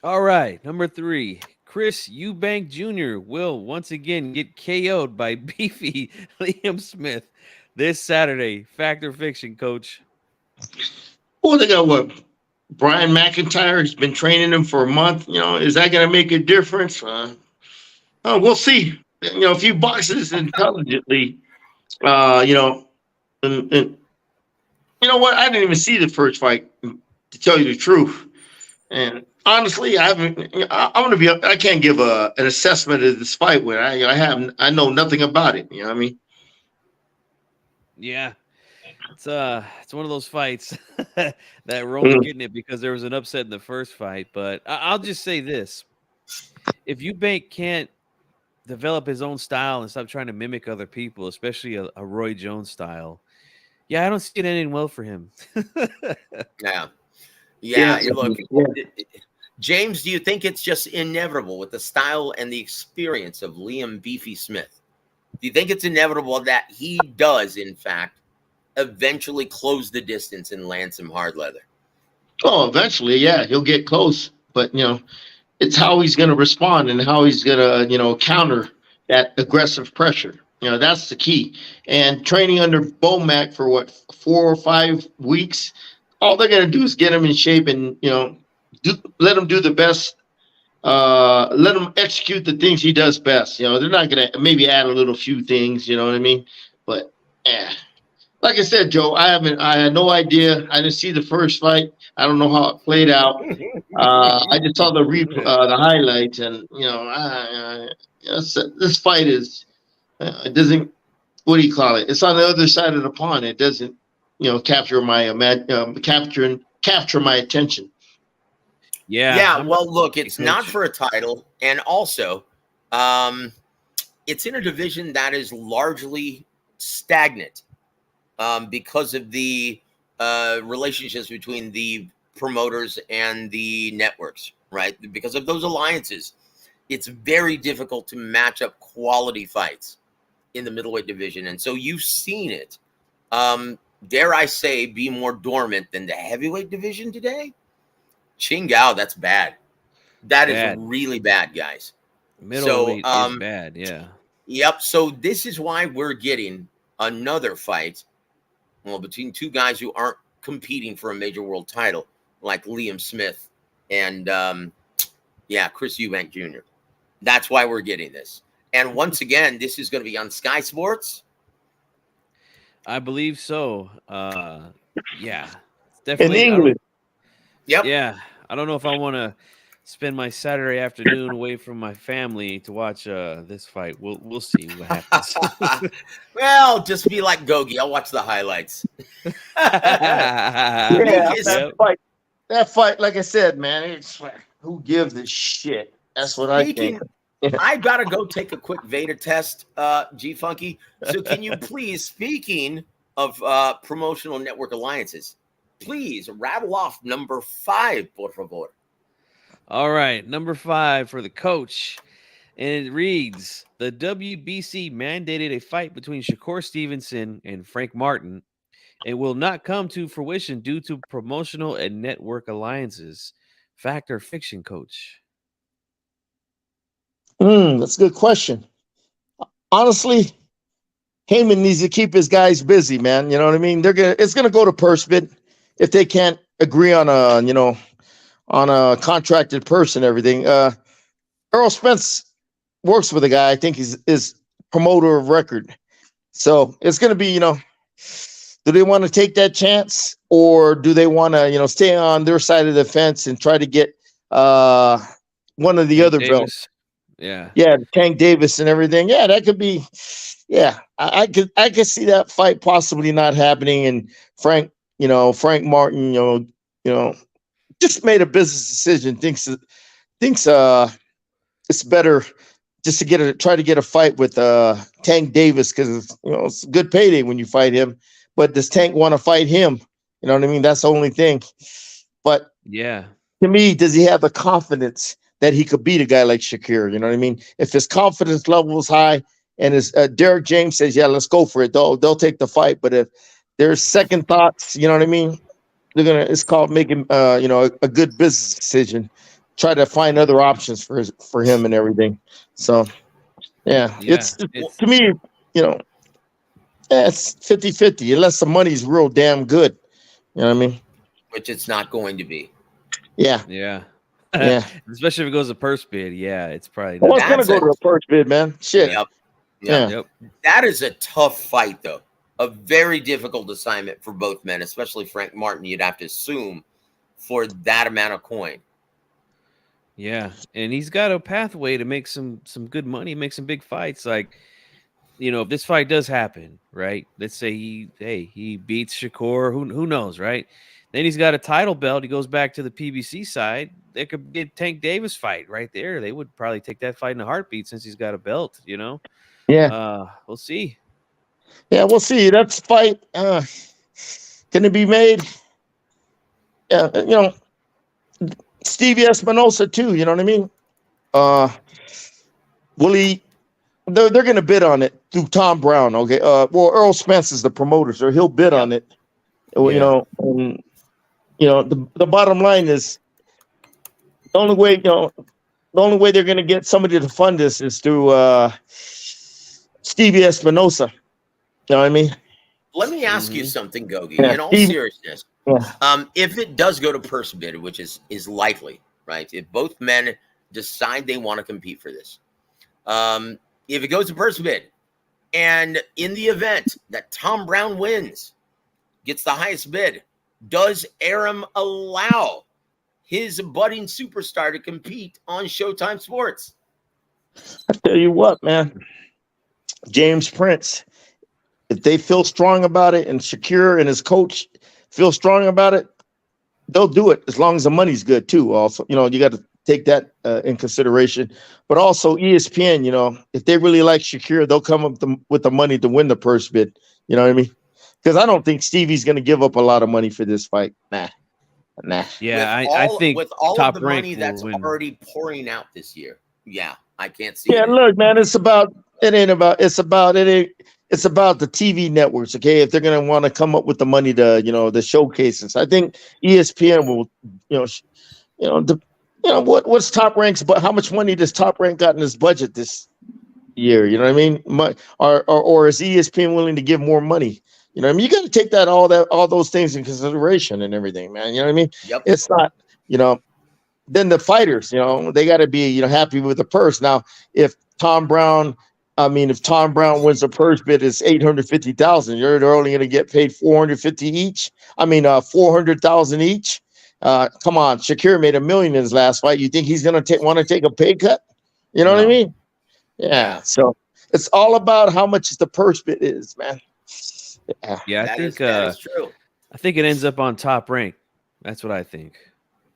[SPEAKER 4] All right, number 3, Chris Eubank Jr. will once again get KO'd by beefy Liam Smith this Saturday. Fact or fiction, Coach?
[SPEAKER 3] Well, they got what? Brian McIntyre has been training him for a month. Is that going to make a difference? We'll see. If he boxes intelligently, and you know what? I didn't even see the first fight, to tell you the truth. And honestly, I can't give an assessment of this fight when I know nothing about it. You know what I mean?
[SPEAKER 4] Yeah. It's one of those fights that we're only getting it because there was an upset in the first fight. But I'll just say this: if Eubank can't develop his own style and stop trying to mimic other people, especially a Roy Jones style, yeah, I don't see it ending well for him.
[SPEAKER 2] Yeah.
[SPEAKER 3] Yeah.
[SPEAKER 2] Look,
[SPEAKER 3] Yeah.
[SPEAKER 2] James, do you think it's just inevitable with the style and the experience of Liam Beefy Smith? Do you think it's inevitable that he does, in fact, eventually close the distance and land some hard leather?
[SPEAKER 3] Oh, eventually, yeah, he'll get close, but it's how he's going to respond and how he's going to, counter that aggressive pressure. That's the key. And training under Bomac for 4 or 5 weeks, all they're going to do is get him in shape and, let him do the best. Let him execute the things he does best. They're not going to maybe add a little few things, you know what I mean? But, yeah. Like I said, Joe, I had no idea. I didn't see the first fight. I don't know how it played out. I just saw the highlights, and this fight is it doesn't, what do you call it? It's on the other side of the pond. It doesn't capture my capture my attention.
[SPEAKER 2] Yeah. Well, look, it's not for a title, and also, it's in a division that is largely stagnant because of the relationships between the promoters and the networks, right? Because of those alliances, it's very difficult to match up quality fights in the middleweight division. And so you've seen it, dare I say, be more dormant than the heavyweight division today. Qingao, that's bad. That is really bad, guys.
[SPEAKER 4] Middleweight is bad, yeah.
[SPEAKER 2] Yep. So this is why we're getting another fight, well, between two guys who aren't competing for a major world title, like Liam Smith and Chris Eubank Jr. That's why we're getting this. And once again, this is going to be on Sky Sports.
[SPEAKER 4] I believe so. Yeah, definitely.
[SPEAKER 3] In England.
[SPEAKER 2] Yep.
[SPEAKER 4] Yeah, I don't know if I want to spend my Saturday afternoon away from my family to watch this fight. We'll see what happens.
[SPEAKER 2] Well, just be like Gogue. I'll watch the highlights.
[SPEAKER 3] That fight, like I said, man, it's who gives a shit? That's what I think.
[SPEAKER 2] I gotta go take a quick Veda test, G Funky. So can you please, speaking of promotional network alliances, please rattle off number 5, por favor.
[SPEAKER 4] All right, number 5 for the coach. And it reads, the WBC mandated a fight between Shakur Stevenson and Frank Martin. It will not come to fruition due to promotional and network alliances. Fact or fiction, coach?
[SPEAKER 3] That's a good question. Honestly, Heyman needs to keep his guys busy, man. You know what I mean? It's gonna go to purse bid if they can't agree on a contracted person, everything. Earl Spence works with a guy I think is promoter of record. So it's gonna be, do they want to take that chance, or do they want to, stay on their side of the fence and try to get one of the other belts?
[SPEAKER 4] Yeah,
[SPEAKER 3] Tank Davis and everything. Yeah, that could be. Yeah, I could see that fight possibly not happening. And Frank Martin, just made a business decision. Thinks it's better just to try to get a fight with Tank Davis because it's a good payday when you fight him. But does Tank want to fight him? You know what I mean? That's the only thing. But
[SPEAKER 4] yeah,
[SPEAKER 3] to me, does he have the confidence that he could beat a guy like Shakir? You know what I mean? If his confidence level is high and as Derek James says, yeah, let's go for it, they'll take the fight. But if there's second thoughts, you know what I mean? It's called making a good business decision. Try to find other options for him and everything. So it's to me, it's 50-50 unless the money's real damn good. You know what I mean?
[SPEAKER 2] Which it's not going to be.
[SPEAKER 3] Yeah.
[SPEAKER 4] Especially if it goes to purse bid. Yeah, it's probably
[SPEAKER 3] not. Well, it's gonna go to a purse bid, man. Shit.
[SPEAKER 2] Yep. That is a tough fight, though. A very difficult assignment for both men, especially Frank Martin. You'd have to assume for that amount of coin.
[SPEAKER 4] Yeah, and he's got a pathway to make some good money, make some big fights. Like if this fight does happen, right? Let's say he beats Shakur, who knows, right? Then he's got a title belt. He goes back to the PBC side. They could get Tank Davis fight right there. They would probably take that fight in a heartbeat since he's got a belt.
[SPEAKER 3] Yeah.
[SPEAKER 4] We'll see.
[SPEAKER 3] Yeah, we'll see. That's fight. Can it be made? Yeah, Stevie Espinosa too. You know what I mean? Will he? They're going to bid on it through Tom Brown. Okay. Well, Earl Spence is the promoter, so he'll bid on it.
[SPEAKER 4] Yeah.
[SPEAKER 3] The bottom line is the only way. The only way they're going to get somebody to fund this is through Stevie Espinosa. You know what I mean?
[SPEAKER 2] Let me ask you something, Gogue.
[SPEAKER 3] Yeah,
[SPEAKER 2] In all
[SPEAKER 3] Stevie-
[SPEAKER 2] seriousness,
[SPEAKER 3] Yeah.
[SPEAKER 2] if it does go to purse bid, which is likely, right? If both men decide they want to compete for this, if it goes to purse bid, and in the event that Tom Brown wins, gets the highest bid, does Arum allow his budding superstar to compete on Showtime Sports?
[SPEAKER 3] I tell you what, man, James Prince, if they feel strong about it and Shakir and his coach feel strong about it, they'll do it as long as the money's good too. Also, you got to take that in consideration. But also ESPN, if they really like Shakir, they'll come up with the money to win the purse bid. You know what I mean? Because I don't think Stevie's going to give up a lot of money for this fight. Nah.
[SPEAKER 4] Yeah, I think
[SPEAKER 2] with all
[SPEAKER 4] Top
[SPEAKER 2] of the
[SPEAKER 4] Rank
[SPEAKER 2] money
[SPEAKER 4] will
[SPEAKER 2] that's
[SPEAKER 4] win.
[SPEAKER 2] already pouring out this year. Yeah, I can't see
[SPEAKER 3] Yeah,
[SPEAKER 2] it.
[SPEAKER 3] look, man, it's about the TV networks, okay? If they're gonna want to come up with the money to, the showcases. I think ESPN will, what's Top Rank's, but how much money does Top Rank got in his budget this year? You know what I mean? Or is ESPN willing to give more money? You know what I mean? You got to take all those things in consideration and everything, man. You know what I mean?
[SPEAKER 2] Yep.
[SPEAKER 3] It's not, then the fighters, they got to be, happy with the purse. Now, if Tom Brown wins the purse bid, it's 850,000. They're only going to get paid 450 each. 400,000 each. Come on, Shakir made $1 million in his last fight. You think he's going to want to take a pay cut? You know what I mean? Yeah. So it's all about how much the purse bid is, man.
[SPEAKER 4] Yeah,
[SPEAKER 2] that is true.
[SPEAKER 4] I think it ends up on Top Rank. That's what I think.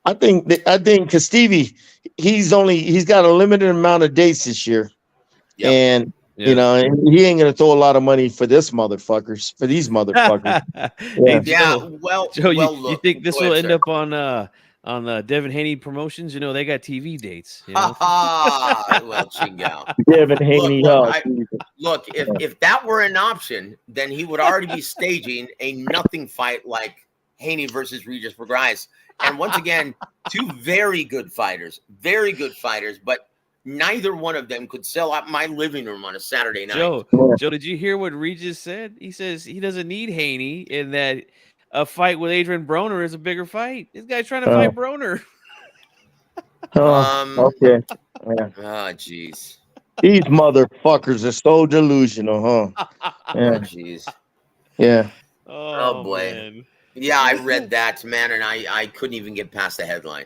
[SPEAKER 3] I think because Stevie, he's got a limited amount of dates this year, and and he ain't gonna throw a lot of money for these motherfuckers.
[SPEAKER 4] Hey,
[SPEAKER 2] Yeah,
[SPEAKER 4] Joe, you
[SPEAKER 2] look,
[SPEAKER 4] think this
[SPEAKER 2] go
[SPEAKER 4] will
[SPEAKER 2] ahead,
[SPEAKER 4] end
[SPEAKER 2] sir.
[SPEAKER 4] up on Devin Haney Promotions? They got TV dates.
[SPEAKER 2] Well, Chingao.
[SPEAKER 3] Devin Haney.
[SPEAKER 2] Look, if that were an option, then he would already be staging a nothing fight like Haney versus Regis Prograis. And once again, two very good fighters, but neither one of them could sell out my living room on a Saturday night.
[SPEAKER 4] Joe, did you hear what Regis said? He says he doesn't need Haney, and that a fight with Adrian Broner is a bigger fight. This guy's trying to fight Broner.
[SPEAKER 3] Okay. Yeah.
[SPEAKER 2] Jeez.
[SPEAKER 3] These motherfuckers are so delusional, huh? Yeah.
[SPEAKER 2] Jeez.
[SPEAKER 3] Yeah.
[SPEAKER 2] Oh boy.
[SPEAKER 4] Man.
[SPEAKER 2] Yeah, I read that, man, and I couldn't even get past the headline.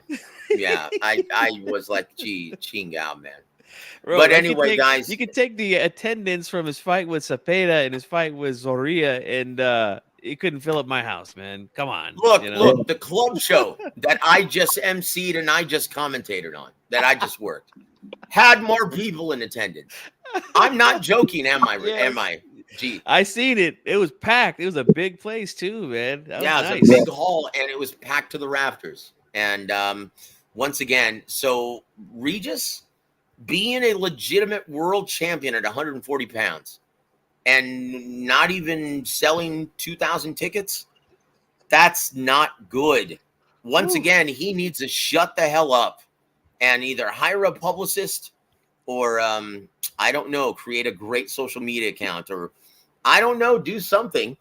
[SPEAKER 2] Yeah, I was like, gee, Chingao, man.
[SPEAKER 4] Bro,
[SPEAKER 2] but anyway, guys,
[SPEAKER 4] you can take the attendance from his fight with Cepeda and his fight with Zorrilla, and it couldn't fill up my house, man. Come on.
[SPEAKER 2] Look, the club show that I just emceed and I just commentated on, that I just worked, had more people in attendance. I'm not joking, am I?
[SPEAKER 4] Yes.
[SPEAKER 2] Am I? Gee.
[SPEAKER 4] I seen it. It was packed. It was a big place too, man. That was
[SPEAKER 2] it was a big hall, and it was packed to the rafters. And once again, so Regis being a legitimate world champion at 140 pounds and not even selling 2,000 tickets, that's not good. Once again, he needs to shut the hell up and either hire a publicist or, I don't know, create a great social media account, or I don't know, do something.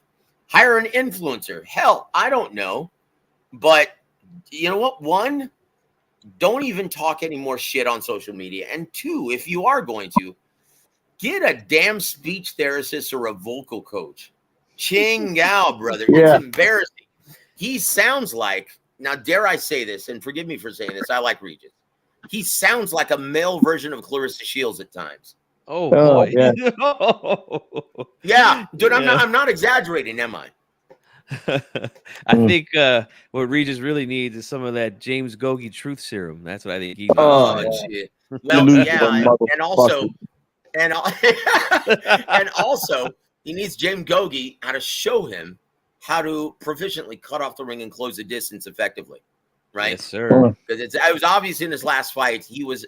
[SPEAKER 2] Hire an influencer. Hell, I don't know. But you know what? One, don't even talk any more shit on social media. And two, if you are going to, get a damn speech therapist or a vocal coach. Chingao, brother.
[SPEAKER 3] Yeah.
[SPEAKER 2] It's embarrassing. He sounds like, now dare I say this, and forgive me for saying this, I like Regis. He sounds like a male version of Clarissa Shields at times.
[SPEAKER 4] Oh
[SPEAKER 3] Oh,
[SPEAKER 4] boy.
[SPEAKER 3] yeah.
[SPEAKER 2] Yeah, dude,
[SPEAKER 4] Yeah.
[SPEAKER 2] I'm not exaggerating, am I?
[SPEAKER 4] I
[SPEAKER 3] Mm.
[SPEAKER 4] think what Regis really needs is some of that James Gogue truth serum. That's what I think he needs.
[SPEAKER 3] Oh,
[SPEAKER 2] Oh,
[SPEAKER 3] yeah.
[SPEAKER 2] gee. Well,
[SPEAKER 3] Delusional
[SPEAKER 2] yeah, and
[SPEAKER 3] motherfucker.
[SPEAKER 2] also, and and also, he needs James Gogue how to show him how to proficiently cut off the ring and close the distance effectively, right?
[SPEAKER 4] Yes, sir.
[SPEAKER 2] Because it was obvious in his last fight he was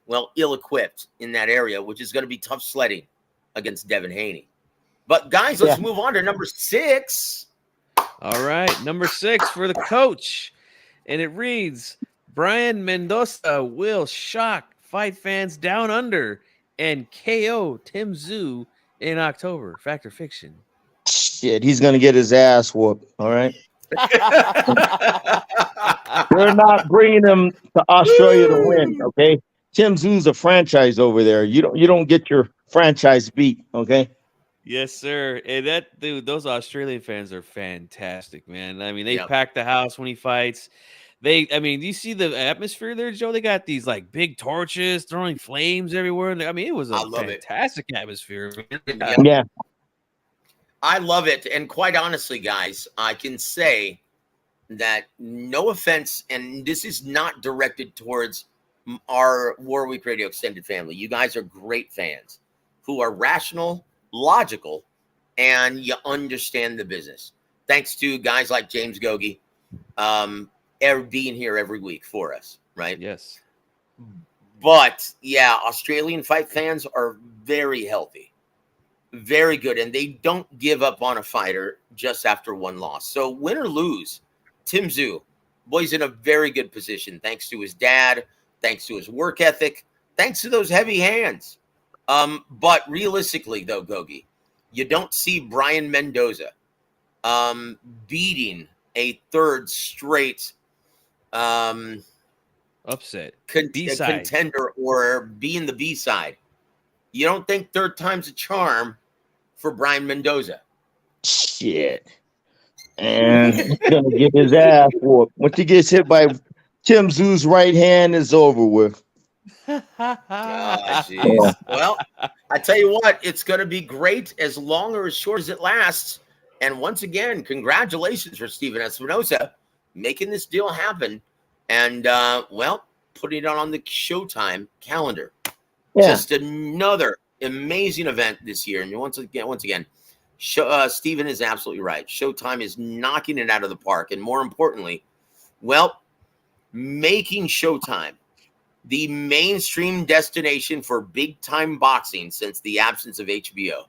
[SPEAKER 2] ill-equipped in that area, which is going to be tough sledding against Devin Haney. But guys, let's move on to number 6.
[SPEAKER 4] All right, number 6 for the coach, and it reads: Brian Mendoza will shock fight fans down under and KO Tim Tszyu in October. Fact or fiction?
[SPEAKER 3] Shit, he's gonna get his ass whooped. All right. They're not bringing him to Australia to win. Okay. Tim Zoo's a franchise over there. You don't get your franchise beat. Okay.
[SPEAKER 4] Yes, sir. And that dude, those Australian fans are fantastic, man. I mean, they
[SPEAKER 2] Yep.
[SPEAKER 4] pack the house when he fights. I mean, do you see the atmosphere there, Joe? They got these like big torches throwing flames everywhere. I mean, it was a
[SPEAKER 2] I love it.
[SPEAKER 4] fantastic atmosphere. Man.
[SPEAKER 2] Yeah.
[SPEAKER 3] Yeah.
[SPEAKER 2] I love it. And quite honestly, guys, I can say that no offense, and this is not directed towards our War Week Radio extended family. You guys are great fans who are rational, logical, and you understand the business. Thanks to guys like James Gogue being here every week for us, right?
[SPEAKER 4] Yes.
[SPEAKER 2] But yeah, Australian fight fans are very healthy, very good, and they don't give up on a fighter just after one loss. So win or lose, Tim Tszyu, boy's in a very good position thanks to his dad, thanks to his work ethic, thanks to those heavy hands. But realistically, though, Gogue, you don't see Brian Mendoza beating a third straight
[SPEAKER 4] Upset.
[SPEAKER 2] B-side contender or being the B-side. You don't think third time's a charm for Brian Mendoza?
[SPEAKER 3] Shit. And he's gonna get his ass whooped. Once he gets hit by Tim Zoo's right hand, is over with.
[SPEAKER 2] Oh, jeez. Well, I tell you what, it's going to be great as long or as short as it lasts. And once again, congratulations for Steven Espinosa making this deal happen and, well, putting it on the Showtime calendar.
[SPEAKER 3] Yeah.
[SPEAKER 2] Just another amazing event this year. And once again, Steven is absolutely right. Showtime is knocking it out of the park. And more importantly, well, making Showtime the mainstream destination for big-time boxing since the absence of HBO.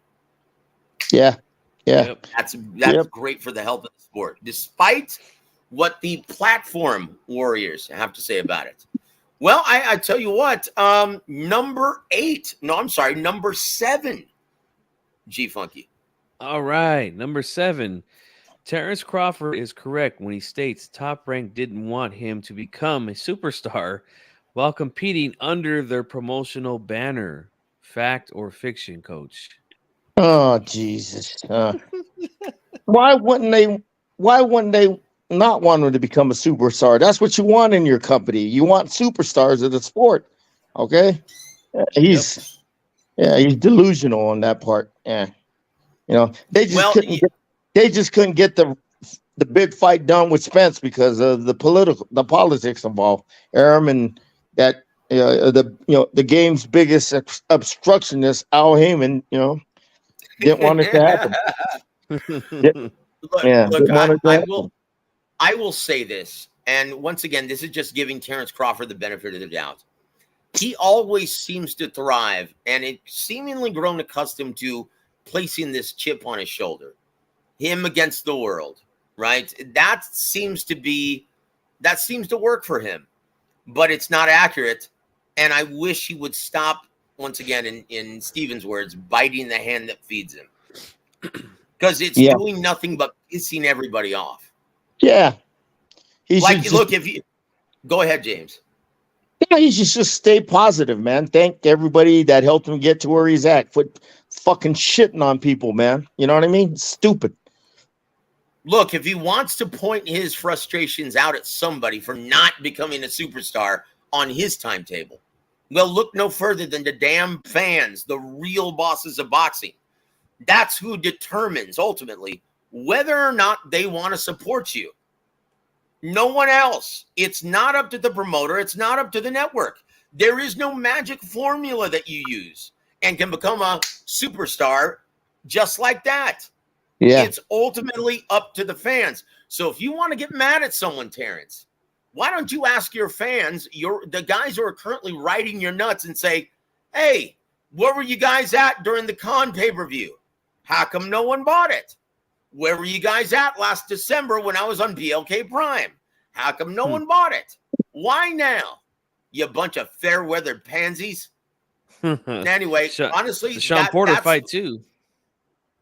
[SPEAKER 3] Yeah. Yeah.
[SPEAKER 4] Yep.
[SPEAKER 2] That's great for the health of the sport, despite what the platform warriors have to say about it. Well, I tell you what, number 7, G Funky.
[SPEAKER 4] All right, number 7. Terrence Crawford is correct when he states Top Rank didn't want him to become a superstar while competing under their promotional banner. Fact or fiction, Coach?
[SPEAKER 3] Oh Jesus! Why wouldn't they? Why wouldn't they not want him to become a superstar? That's what you want in your company. You want superstars of the sport. Okay, he's delusional on that part. Yeah, they just couldn't get the big fight done with Spence because of the politics involved. Aram and that the game's biggest obstructionist, Al Heyman, didn't want it to happen.
[SPEAKER 2] I will say this, and once again, this is just giving Terrence Crawford the benefit of the doubt. He always seems to thrive, and it seemingly grown accustomed to placing this chip on his shoulder, him against the world, right? That seems to work for him, but it's not accurate. And I wish he would stop, once again, in Steven's words, biting the hand that feeds him. Because it's doing nothing but pissing everybody off.
[SPEAKER 3] Yeah.
[SPEAKER 2] Go ahead, James.
[SPEAKER 3] Yeah, he should just stay positive, man. Thank everybody that helped him get to where he's at. Quit fucking shitting on people, man. You know what I mean? Stupid.
[SPEAKER 2] Look, if he wants to point his frustrations out at somebody for not becoming a superstar on his timetable, Well, look no further than the damn fans, the real bosses of boxing. That's who determines ultimately whether or not they want to support you. No one else. It's not up to the promoter. It's not up to the network. There is no magic formula that you use and can become a superstar just like that.
[SPEAKER 3] Yeah.
[SPEAKER 2] It's ultimately up to the fans. So if you want to get mad at someone, Terrence, why don't you ask your fans, the guys who are currently riding your nuts, and say, hey, where were you guys at during the Khan pay-per-view? How come no one bought it? Where were you guys at last December when I was on BLK Prime? How come no one bought it? Why now? You bunch of fair-weathered pansies. Anyway, honestly,
[SPEAKER 4] the Sean Porter fight too.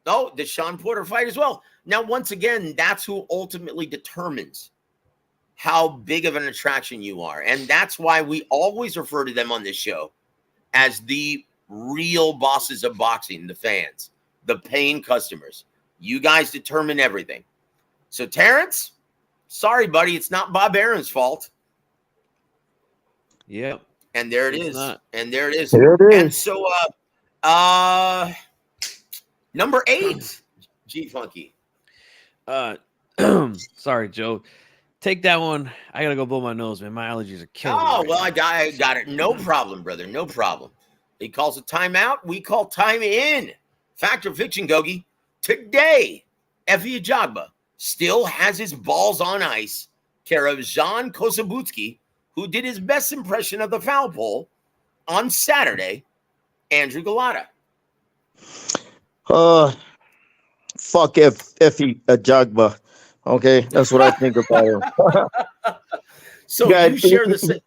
[SPEAKER 2] Oh, the Sean Porter fight as well. Now, once again, that's who ultimately determines how big of an attraction you are. And that's why we always refer to them on this show as the real bosses of boxing, the fans, the paying customers. You guys determine everything. So, Terrence, sorry, buddy, it's not Bob Aaron's fault.
[SPEAKER 4] Yeah.
[SPEAKER 2] And there it is. And there it is.
[SPEAKER 3] There it is.
[SPEAKER 2] And so, number 8, G Funky.
[SPEAKER 4] Sorry, Joe. Take that one. I gotta go blow my nose, man. My allergies are killing me.
[SPEAKER 2] Oh, well, I got it. No problem, brother. No problem. He calls a timeout. We call time in. Fact or fiction, Gogue. Today, W.A.W still has his balls on ice, care of Jean Kosabutsky, who did his best impression of the foul pole on Saturday, Andrew Galata.
[SPEAKER 3] Fuck W.A.W. Okay, that's what I think about him.
[SPEAKER 2] So
[SPEAKER 3] God,
[SPEAKER 2] you share the.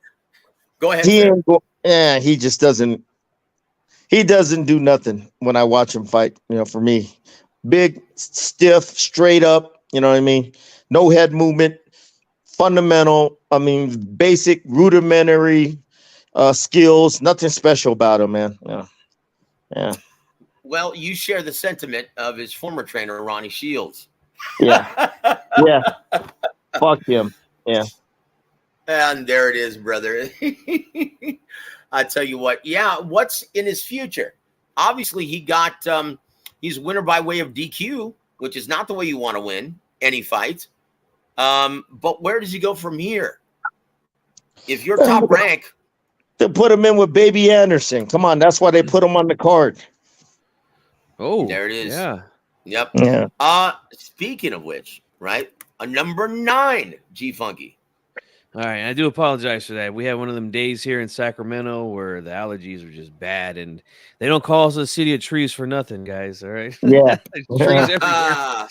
[SPEAKER 2] Go ahead.
[SPEAKER 3] He just doesn't. He doesn't do nothing when I watch him fight. For me, big, stiff, straight up. You know what I mean? No head movement, fundamental. I mean, basic, rudimentary skills. Nothing special about him, man. Yeah.
[SPEAKER 2] Well, you share the sentiment of his former trainer, Ronnie Shields.
[SPEAKER 3] Yeah. Fuck him. Yeah.
[SPEAKER 2] And there it is, brother. I tell you what. Yeah, what's in his future? Obviously, he's winner by way of DQ, which is not the way you want to win any fight. But where does he go from here? If you're top rank,
[SPEAKER 3] to put him in with Baby Anderson. Come on, that's why they put him on the card.
[SPEAKER 4] Oh,
[SPEAKER 2] there it is.
[SPEAKER 4] Yeah.
[SPEAKER 2] Yep.
[SPEAKER 3] Yeah.
[SPEAKER 2] Speaking of which, right? A number 9, G Funky.
[SPEAKER 4] All right, I do apologize for that. We had one of them days here in Sacramento where the allergies are just bad, and they don't call us a city of trees for nothing, guys. All right.
[SPEAKER 3] Yeah.
[SPEAKER 4] Trees everywhere.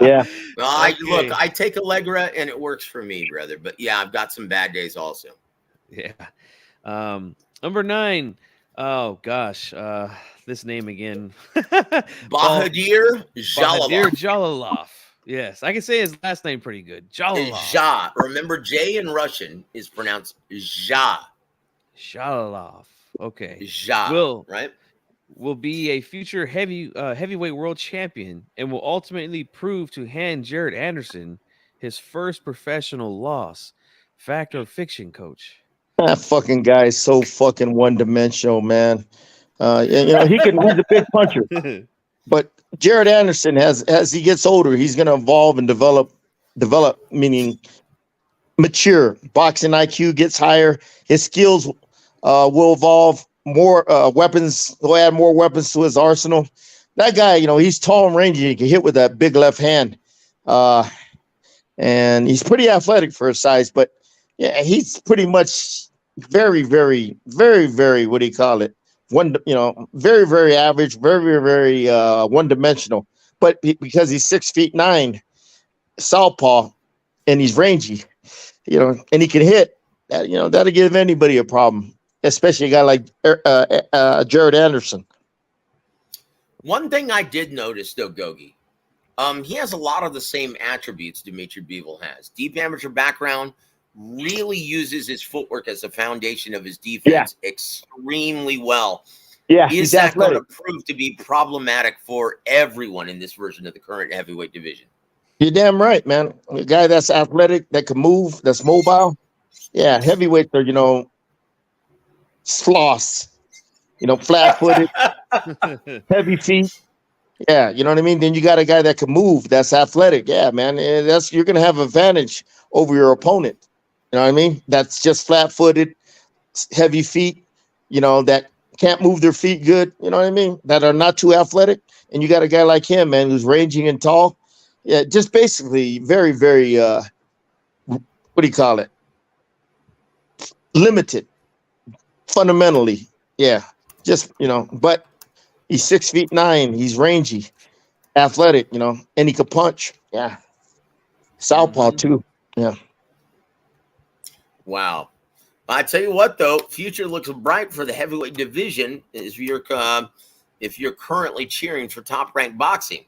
[SPEAKER 3] Yeah.
[SPEAKER 2] Well, look, I take Allegra and it works for me, brother. But yeah, I've got some bad days also.
[SPEAKER 4] Yeah. Number 9. Oh gosh. This name again.
[SPEAKER 2] Bahadur
[SPEAKER 4] Jalilov. Yes, I can say his last name pretty good. Jalilov.
[SPEAKER 2] Ja. Remember, J in Russian is pronounced Ja.
[SPEAKER 4] Jalilov. Okay.
[SPEAKER 2] Ja. Right?
[SPEAKER 4] Will be a future heavyweight world champion and will ultimately prove to hand Jared Anderson his first professional loss. Fact or fiction, Coach?
[SPEAKER 3] That fucking guy is so fucking one-dimensional, man. He's a big puncher. But Jared Anderson, as he gets older, he's going to evolve and develop, meaning mature. Boxing IQ gets higher. His skills will evolve. More weapons. He'll add more weapons to his arsenal. That guy, he's tall and rangy. He can hit with that big left hand. And he's pretty athletic for his size. But, yeah, he's pretty much very, very, very, very, what do you call it? Very, very average, very, very one-dimensional. But because he's 6'9", southpaw, and he's rangy, and he can hit, that'll give anybody a problem, especially a guy like Jared Anderson.
[SPEAKER 2] One thing I did notice, though, Gogue, he has a lot of the same attributes Dimitri Bivol has. Deep amateur background, really uses his footwork as a foundation of his defense extremely well.
[SPEAKER 3] Yeah,
[SPEAKER 2] is that going to prove to be problematic for everyone in this version of the current heavyweight division?
[SPEAKER 3] You're damn right, man. A guy that's athletic, that can move, that's mobile. Yeah, heavyweights are, floss, flat-footed, heavy feet. Yeah, you know what I mean? Then you got a guy that can move, that's athletic. Yeah, man. You're gonna have advantage over your opponent. You know what I mean? That's just flat-footed, heavy feet, that can't move their feet good, you know what I mean? That are not too athletic. And you got a guy like him, man, who's ranging and tall. Yeah, just basically very, very what do you call it? Limited, fundamentally. Yeah. Just, but he's 6'9". He's rangy, athletic, and he could punch. Yeah. Southpaw too. Yeah.
[SPEAKER 2] Wow. I tell you what, though, future looks bright for the heavyweight division if you're currently cheering for Top Rank Boxing.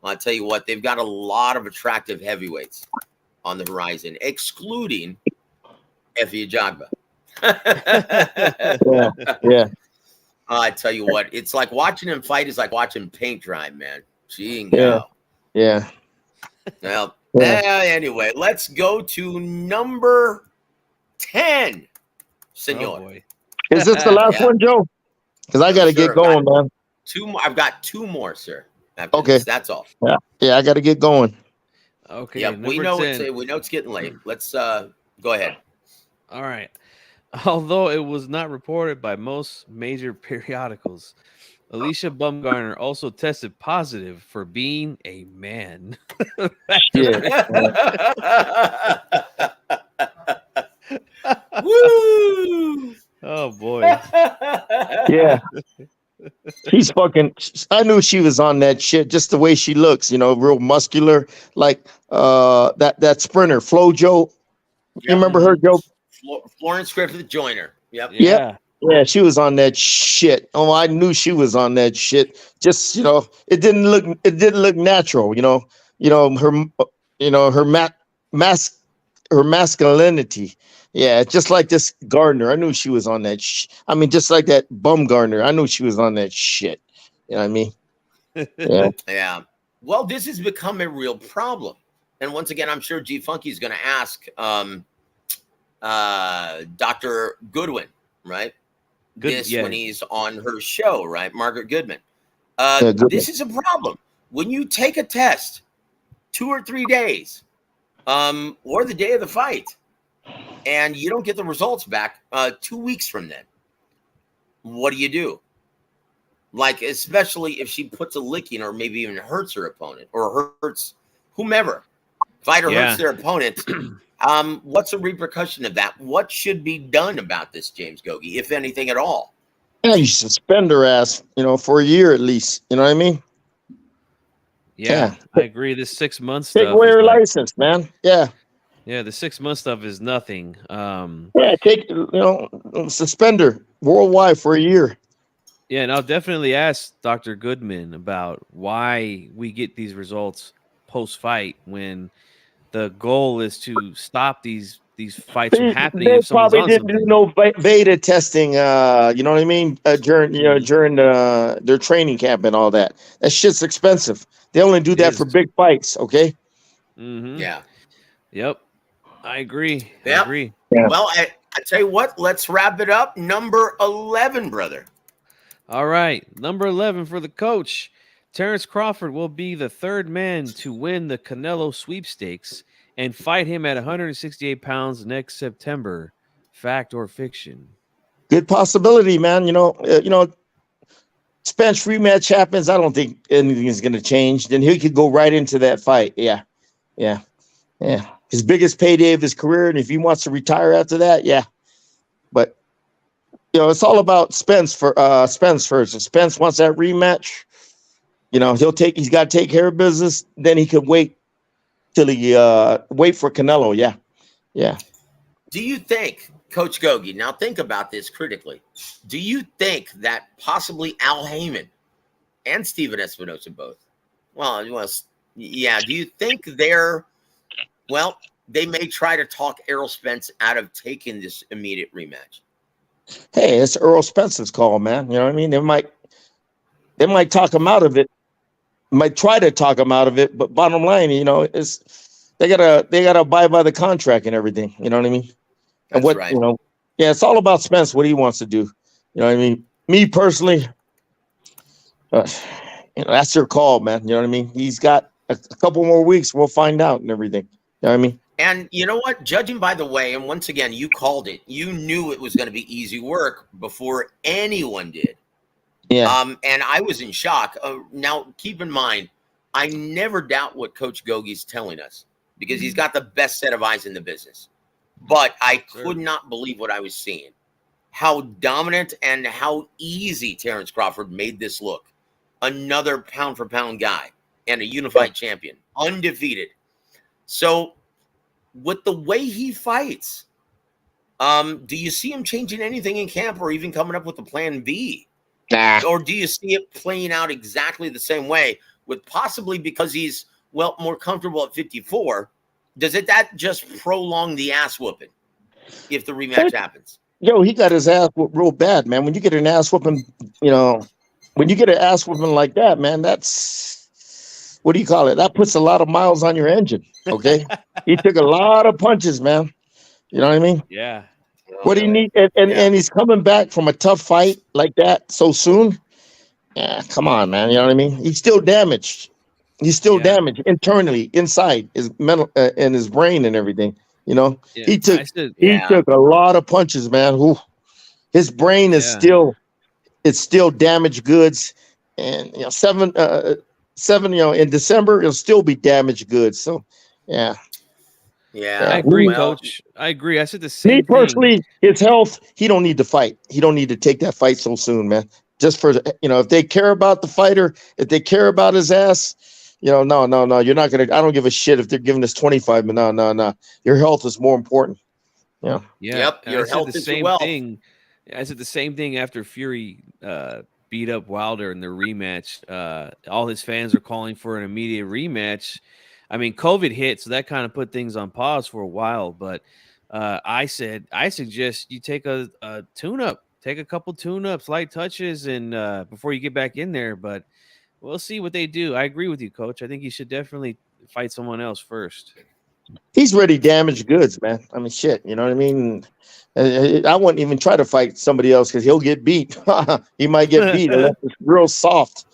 [SPEAKER 2] Well, I tell you what, they've got a lot of attractive heavyweights on the horizon, excluding W.A.W.
[SPEAKER 3] Yeah.
[SPEAKER 2] I tell you what, it's like watching him fight is like watching paint dry, man. Jingo.
[SPEAKER 3] Yeah.
[SPEAKER 2] Well, anyway, let's go to number 10, senor.
[SPEAKER 4] Oh, boy.
[SPEAKER 3] Is this the last one, Joe? Because I got to get going, man.
[SPEAKER 2] Two more. I've got two more, sir.
[SPEAKER 3] Okay.
[SPEAKER 2] That's all.
[SPEAKER 3] Yeah, I got to get going.
[SPEAKER 4] Okay.
[SPEAKER 2] Yeah, we know
[SPEAKER 4] 10.
[SPEAKER 2] it's getting late. Let's go ahead.
[SPEAKER 4] All right. Although it was not reported by most major periodicals, Alicia Bumgarner also tested positive for being a man.
[SPEAKER 2] Woo!
[SPEAKER 4] Oh boy.
[SPEAKER 3] Yeah. She's fucking. I knew she was on that shit. Just the way she looks, real muscular, like that sprinter, Flojo. You remember her, Joe?
[SPEAKER 2] Florence Griffith Joyner. Yep.
[SPEAKER 3] Yeah. Yeah, she was on that shit. Oh, I knew she was on that shit. Just it didn't look natural. Her masculinity. Yeah, just like this Gardner. I knew she was on that. Just like that Bumgarner. I knew she was on that shit. You know what I mean? Yeah.
[SPEAKER 2] Yeah. Well, this has become a real problem. And once again, I'm sure G Funky is going to ask Dr. Goodwin, right? When he's on her show, right? Margaret Goodman. This is a problem. When you take a test 2 or 3 days or the day of the fight and you don't get the results back 2 weeks from then, what do you do? Like, especially if she puts a licking or maybe even hurts her opponent or hurts whomever. Fighter hurts their opponent. What's the repercussion of that? What should be done about this, James Gogue, if anything at all?
[SPEAKER 3] Yeah, you suspend her ass, for a year at least. You know what I mean?
[SPEAKER 4] Yeah. I agree. This 6 months stuff.
[SPEAKER 3] Take away her license, man. Yeah.
[SPEAKER 4] Yeah, the 6 month stuff is nothing.
[SPEAKER 3] Suspend her worldwide for a year.
[SPEAKER 4] Yeah, and I'll definitely ask Dr. Goodman about why we get these results post-fight when the goal is to stop these fights from happening.
[SPEAKER 3] They probably didn't do no beta testing. You know what I mean? During their training camp and all that. That shit's expensive. They only do that for big fights. Okay.
[SPEAKER 4] Mm-hmm.
[SPEAKER 2] Yeah.
[SPEAKER 4] Yep. I agree.
[SPEAKER 2] Yep.
[SPEAKER 4] I agree.
[SPEAKER 3] Yeah.
[SPEAKER 2] Well, I tell you what. Let's wrap it up. Number 11, brother.
[SPEAKER 4] All right. Number 11 for the coach. Terrence Crawford will be the third man to win the Canelo sweepstakes and fight him at 168 pounds next September. Fact or fiction?
[SPEAKER 3] Good possibility, man. Spence rematch happens. I don't think anything is going to change. Then he could go right into that fight. Yeah. His biggest payday of his career, and if he wants to retire after that, yeah. But it's all about Spence first. If Spence wants that rematch, he's got to take care of business. Then he could wait till he wait for Canelo. Yeah.
[SPEAKER 2] Do you think, Coach Gogue, now think about this critically. Do you think that possibly Al Heyman and Steven Espinosa both? Do you think they may try to talk Errol Spence out of taking this immediate rematch?
[SPEAKER 3] Hey, it's Earl Spence's call, man. You know what I mean? They might talk him out of it. Might try to talk him out of it, but bottom line, is they gotta abide by the contract and everything. You know what I mean?
[SPEAKER 2] That's right.
[SPEAKER 3] Yeah, it's all about Spence, what he wants to do. You know what I mean? Me personally, uh, that's your call, man. You know what I mean? He's got a couple more weeks. We'll find out and everything. You know what I mean?
[SPEAKER 2] And you know what? Judging by the way, and once again, you called it. You knew it was going to be easy work before anyone did.
[SPEAKER 3] Yeah.
[SPEAKER 2] And I was in shock. Now, keep in mind, I never doubt what Coach Gogue's telling us because he's got the best set of eyes in the business. But I could not believe what I was seeing. How dominant and how easy Terrence Crawford made this look. Another pound-for-pound guy and a unified champion, undefeated. So, with the way he fights, do you see him changing anything in camp or even coming up with a plan B?
[SPEAKER 3] Nah.
[SPEAKER 2] Or do you see it playing out exactly the same way with possibly because he's, well, more comfortable at 54? Does that just prolong the ass whooping if the rematch happens?
[SPEAKER 3] Yo, he got his ass whooped real bad, man. When you get an ass whooping, when you get an ass whooping like that, man, that's, what do you call it? That puts a lot of miles on your engine, okay? He took a lot of punches, man. You know what I mean?
[SPEAKER 4] Yeah.
[SPEAKER 3] What he need, and he's coming back from a tough fight like that so soon. Yeah, come on, man. You know what I mean? He's still damaged. He's still damaged internally, inside his mental and his brain and everything. You know, he took a lot of punches, man. Ooh, his brain is still damaged goods, and seven, in December it'll still be damaged goods. So, yeah.
[SPEAKER 2] Yeah,
[SPEAKER 4] I agree, Coach. I agree. I said the same
[SPEAKER 3] Me personally,
[SPEAKER 4] thing.
[SPEAKER 3] his health, he don't need to fight. He don't need to take that fight so soon, man. Just for, if they care about the fighter, if they care about his ass, no, you're not going to, I don't give a shit if they're giving us 25, but no. Your health is more important. Yeah.
[SPEAKER 2] Yep. Your health is your wealth.
[SPEAKER 4] I said the same thing after Fury beat up Wilder in the rematch. All his fans are calling for an immediate rematch. I mean, COVID hit, so that kind of put things on pause for a while. But I suggest you take a tune-up, take a couple tune-ups, light touches, and before you get back in there. But we'll see what they do. I agree with you, Coach. I think you should definitely fight someone else first.
[SPEAKER 3] He's ready damaged goods, man. I mean, shit. You know what I mean? I wouldn't even try to fight somebody else because he'll get beat. He might get beat unless it's real soft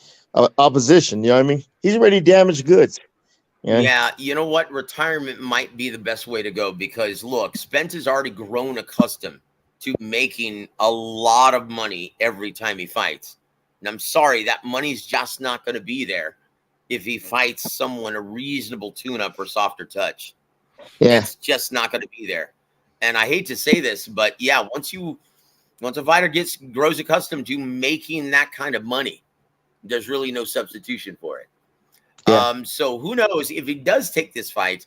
[SPEAKER 3] opposition. You know what I mean? He's ready damaged goods.
[SPEAKER 2] Yeah, you know what? Retirement might be the best way to go because, look, Spence has already grown accustomed to making a lot of money every time he fights. And I'm sorry, that money's just not going to be there if he fights someone a reasonable tune-up or softer touch.
[SPEAKER 3] Yeah.
[SPEAKER 2] It's just not going to be there. And I hate to say this, but yeah, once a fighter grows accustomed to making that kind of money, there's really no substitution for it. Yeah. So who knows if he does take this fight?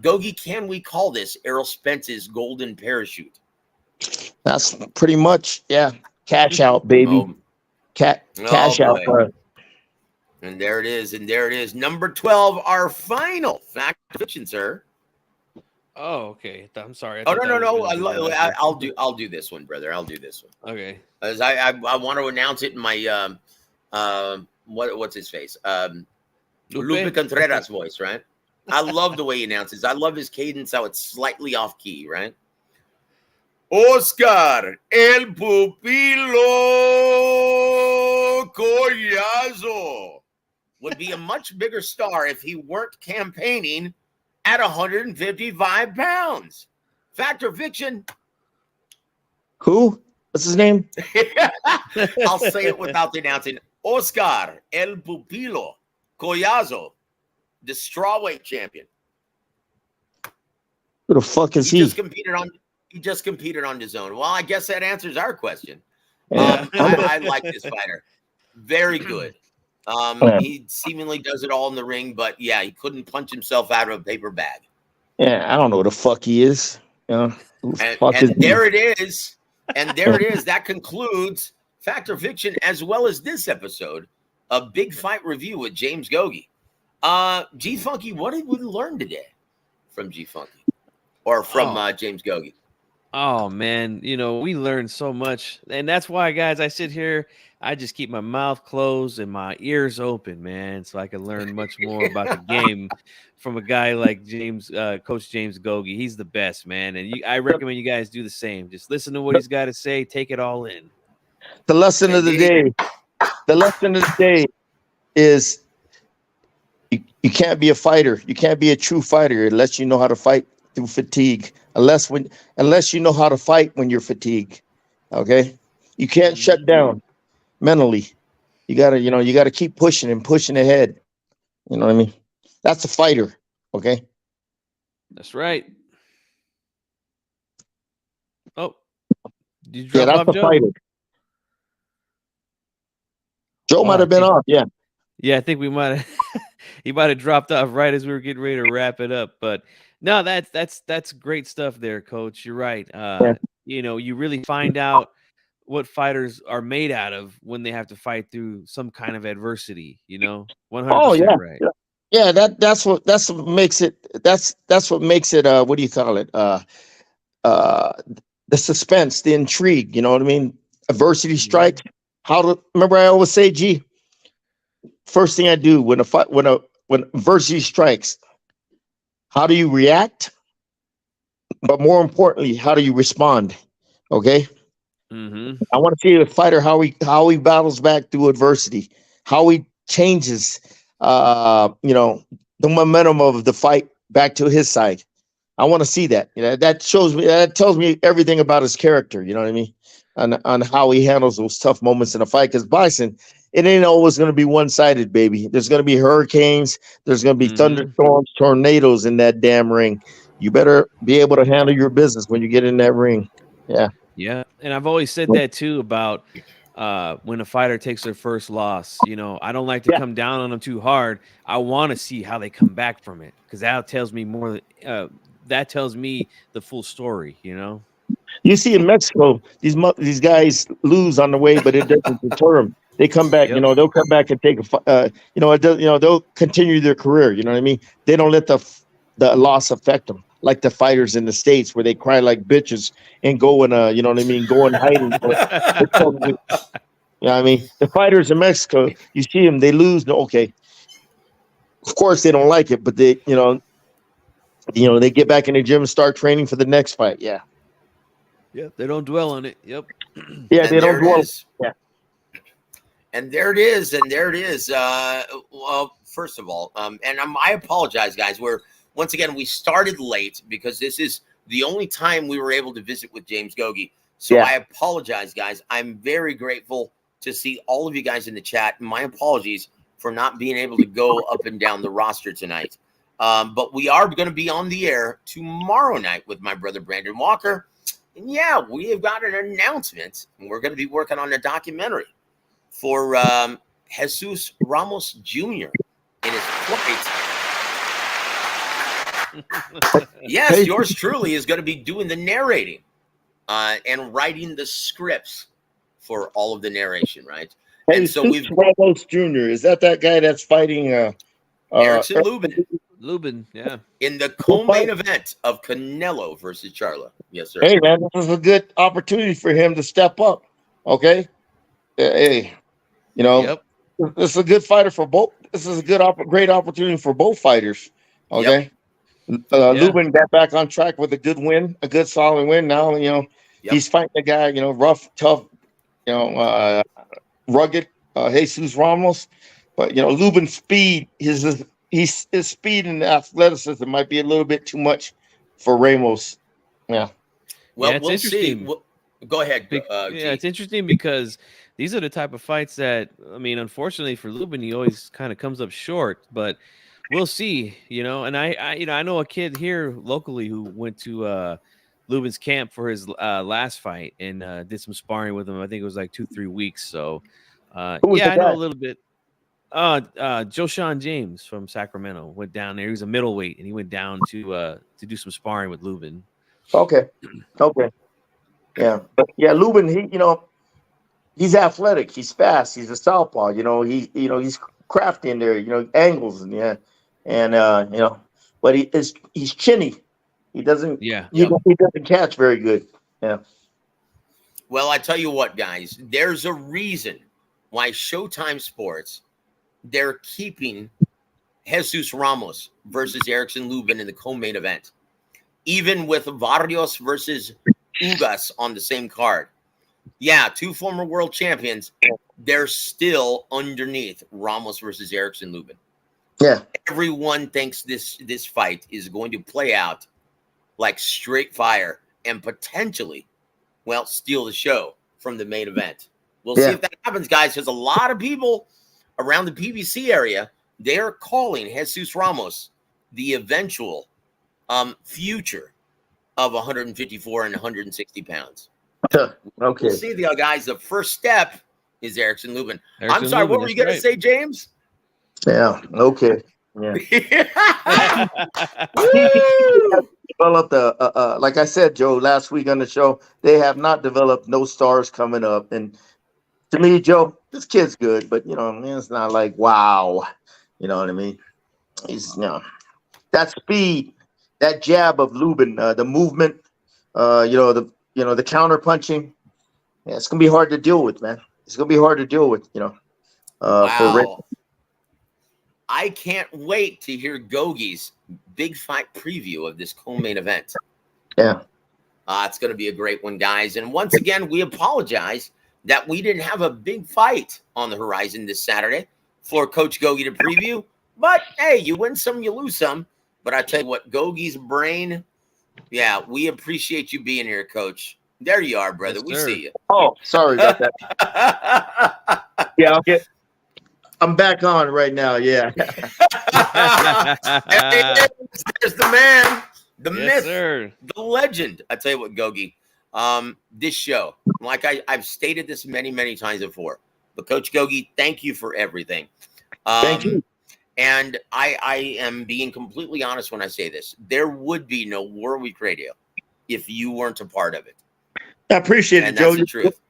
[SPEAKER 2] Gogue, can we call this Errol Spence's golden parachute?
[SPEAKER 3] That's pretty much, cash out, baby. Cash out.
[SPEAKER 2] And there it is. Number 12, our final fact or fiction, sir.
[SPEAKER 4] Oh, okay. I'm sorry.
[SPEAKER 2] No. I'll do this one, brother. I'll do this one.
[SPEAKER 4] Okay.
[SPEAKER 2] As I want to announce it in my what's his face? Lupe Contreras voice, right? I love the way he announces. I love his cadence, how it's slightly off key, right? Oscar El Pupilo Collazo would be a much bigger star if he weren't campaigning at 155 pounds. Fact or fiction?
[SPEAKER 3] Who? What's his name?
[SPEAKER 2] I'll say it without the announcing. Oscar El Pupilo Collazo, the strawweight champion.
[SPEAKER 3] Who the fuck is he?
[SPEAKER 2] He just competed on his own. Well, I guess that answers our question. I like this fighter. Very good. He seemingly does it all in the ring, but yeah, he couldn't punch himself out of a paper bag.
[SPEAKER 3] Yeah, I don't know who the fuck he is.
[SPEAKER 2] And there it is. That concludes Fact or Fiction as well as this episode of Big Fight Review with James Gogue. G Funky, what did we learn today from G Funky or from James Gogue?
[SPEAKER 4] Oh man, we learned so much, and that's why, guys, I sit here. I just keep my mouth closed and my ears open, man, so I can learn much more about the game from a guy like Coach James Gogue. He's the best, man, and I recommend you guys do the same. Just listen to what he's got to say, take it all in.
[SPEAKER 3] The lesson of the day. The lesson of the day is you can't be a fighter. You can't be a true fighter unless you know how to fight through fatigue. Unless you know how to fight when you're fatigued. Okay? You can't shut down mentally. You gotta keep pushing and pushing ahead. You know what I mean? That's a fighter. Okay.
[SPEAKER 4] That's right. Oh, did you
[SPEAKER 3] Yeah,
[SPEAKER 4] drop
[SPEAKER 3] that's
[SPEAKER 4] off,
[SPEAKER 3] a
[SPEAKER 4] Joe?
[SPEAKER 3] fighter. Joe might have been off. Yeah.
[SPEAKER 4] Yeah, I think we might have. He might have dropped off right as we were getting ready to wrap it up. But no, that's great stuff there, Coach. You're right.
[SPEAKER 3] Yeah.
[SPEAKER 4] You really find out what fighters are made out of when they have to fight through some kind of adversity. 100%
[SPEAKER 3] Oh yeah.
[SPEAKER 4] right.
[SPEAKER 3] Yeah, that's what makes it what makes it what do you call it? The suspense, the intrigue, you know what I mean? Adversity strikes. Remember I always say, G, first thing I do when adversity strikes, how do you react? But more importantly, how do you respond? Okay. I want to see a fighter how he battles back through adversity, how he changes the momentum of the fight back to his side. I want to see that. That tells me everything about his character, you know what I mean? On how he handles those tough moments in a fight. Because Bison, it ain't always going to be one-sided, baby. There's going to be hurricanes, there's going to be thunderstorms, tornadoes in that damn ring. You better be able to handle your business when you get in that ring. Yeah.
[SPEAKER 4] Yeah. And I've always said that too about when a fighter takes their first loss. I don't like to come down on them too hard. I want to see how they come back from it, because that tells me more. That tells me the full story.
[SPEAKER 3] You see in Mexico, these guys lose on the way, but it doesn't deter them. They come back.
[SPEAKER 4] Yep.
[SPEAKER 3] They'll come back and take they'll continue their career. You know what I mean? They don't let the loss affect them, like the fighters in the States, where they cry like bitches and go and go in hiding. You know what I mean? The fighters in Mexico, you see them, they lose. Okay, of course they don't like it, but they they get back in the gym and start training for the next fight. Yeah.
[SPEAKER 4] Yep, they don't dwell on it. Yep.
[SPEAKER 3] Yeah, they don't dwell.
[SPEAKER 2] Yeah. And there it is. Well, first of all, and I apologize, guys. Once again, we started late because this is the only time we were able to visit with James Gogue. So I apologize, guys. I'm very grateful to see all of you guys in the chat. My apologies for not being able to go up and down the roster tonight. But we are going to be on the air tomorrow night with my brother Brandon Walker. And yeah, we have got an announcement, and we're going to be working on a documentary for Jesus Ramos Jr. in his flight. Yes, yours truly is going to be doing the narrating and writing the scripts for all of the narration, right?
[SPEAKER 3] Hey,
[SPEAKER 2] and so we've
[SPEAKER 3] Ramos Jr. Is that guy that's fighting
[SPEAKER 2] Erickson Lubin?
[SPEAKER 4] Lubin, yeah.
[SPEAKER 2] In the co-main event of Canelo versus Charlo. Yes, sir.
[SPEAKER 3] Hey, man, this is a good opportunity for him to step up. Okay. Hey, this is a good fighter for both. This is a great opportunity for both fighters. Okay. Lubin got back on track with a good win, a good solid win. Now, he's fighting a guy, rough, tough, rugged, Jesus Ramos. But, Lubin's speed, his speed and athleticism might be a little bit too much for Ramos. Yeah.
[SPEAKER 2] Well, we'll see. Go ahead.
[SPEAKER 4] It's interesting because these are the type of fights that, unfortunately for Lubin, he always kind of comes up short. But we'll see. And I know a kid here locally who went to Lubin's camp for his last fight and did some sparring with him. I think it was like 2-3 weeks. So I know a little bit. Joshawn James from Sacramento went down there. He was a middleweight, and he went down to do some sparring with Lubin.
[SPEAKER 3] Okay. Yeah. But Lubin, he's athletic, he's fast, he's a southpaw, he's crafty in there, angles but he's chinny. He doesn't he doesn't catch very good. Yeah.
[SPEAKER 2] Well, I tell you what, guys, there's a reason why Showtime Sports, they're keeping Jesus Ramos versus Erickson Lubin in the co-main event, even with Varrios versus Ugas on the same card. Yeah, 2 former world champions. They're still underneath Ramos versus Erickson Lubin.
[SPEAKER 3] Yeah.
[SPEAKER 2] Everyone thinks this fight is going to play out like straight fire and potentially, well, steal the show from the main event. We'll see if that happens, guys, because a lot of people around the PBC area, they're calling Jesus Ramos the eventual future of 154 and 160 pounds.
[SPEAKER 3] Okay.
[SPEAKER 2] We'll see, the guys. The first step is Erickson Lubin. I'm sorry,
[SPEAKER 4] Lubin,
[SPEAKER 2] what were you going to say, James?
[SPEAKER 3] Yeah. Okay. Yeah. Developed like I said, Joe, last week on the show, they have not developed no stars coming up. And to me, Joe, this kid's good, but you know, man, it's not like wow. You know what I mean? He's that speed, that jab of Lubin, the movement, the counter punching. Yeah, it's gonna be hard to deal with, man. It's gonna be hard to deal with,
[SPEAKER 2] Wow. I can't wait to hear Gogue's big fight preview of this co-main event.
[SPEAKER 3] Yeah.
[SPEAKER 2] It's going to be a great one, guys. And once again, we apologize that we didn't have a big fight on the horizon this Saturday for Coach Gogue to preview. But, hey, you win some, you lose some. But I tell you what, Gogue's brain, yeah, we appreciate you being here, Coach. There you are, brother.
[SPEAKER 4] Yes,
[SPEAKER 2] we
[SPEAKER 4] sir.
[SPEAKER 2] see you.
[SPEAKER 3] Oh, sorry about that. Yeah, I'm back on right now. Yeah.
[SPEAKER 2] There's the man, the myth,
[SPEAKER 4] sir.
[SPEAKER 2] the legend. I tell you what, Gogue, this show, like I've stated this many, many times before, but Coach Gogue, thank you for everything.
[SPEAKER 3] Thank you.
[SPEAKER 2] And I am being completely honest when I say this. There would be no War Week Radio if you weren't a part of it.
[SPEAKER 3] I appreciate
[SPEAKER 2] And
[SPEAKER 3] it, Joe.
[SPEAKER 2] that's the truth.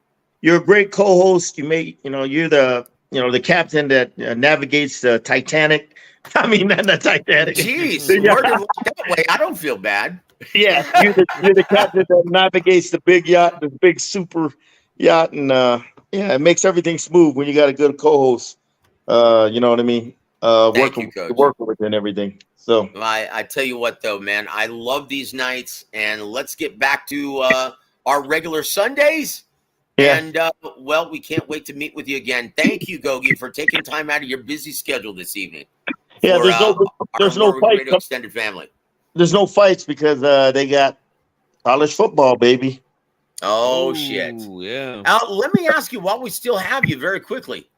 [SPEAKER 3] You're a great co-host. You're the captain that navigates the Titanic. I mean, not the Titanic.
[SPEAKER 2] Jeez, worded like that way, I don't feel bad.
[SPEAKER 3] Yeah, you're the captain that navigates the big yacht, the big super yacht, and it makes everything smooth when you got a good co-host. You know what I mean? Working with and everything. So
[SPEAKER 2] I tell you what, though, man, I love these nights, and let's get back to our regular Sundays.
[SPEAKER 3] Yeah.
[SPEAKER 2] And, well, we can't wait to meet with you again. Thank you, Gogue, for taking time out of your busy schedule this evening.
[SPEAKER 3] Yeah,
[SPEAKER 2] For,
[SPEAKER 3] there's no fight.
[SPEAKER 2] Extended family.
[SPEAKER 3] There's no fights because they got college football, baby.
[SPEAKER 2] Oh,
[SPEAKER 4] Ooh,
[SPEAKER 2] shit.
[SPEAKER 4] Yeah.
[SPEAKER 2] Let me ask you, while we still have you, very quickly,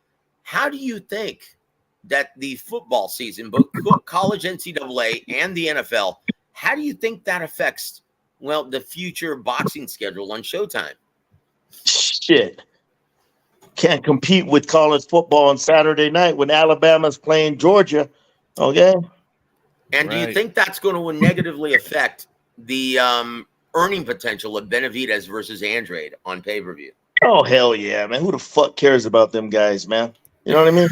[SPEAKER 2] how do you think that the football season, both college NCAA and the NFL, how do you think that affects, well, the future boxing schedule on Showtime?
[SPEAKER 3] Shit. Can't compete with college football on Saturday night when Alabama's playing Georgia. Okay.
[SPEAKER 2] And do you think that's going to negatively affect the earning potential of Benavidez versus Andrade on pay-per-view?
[SPEAKER 3] Oh, hell yeah, man. Who the fuck cares about them guys, man? You know what I mean?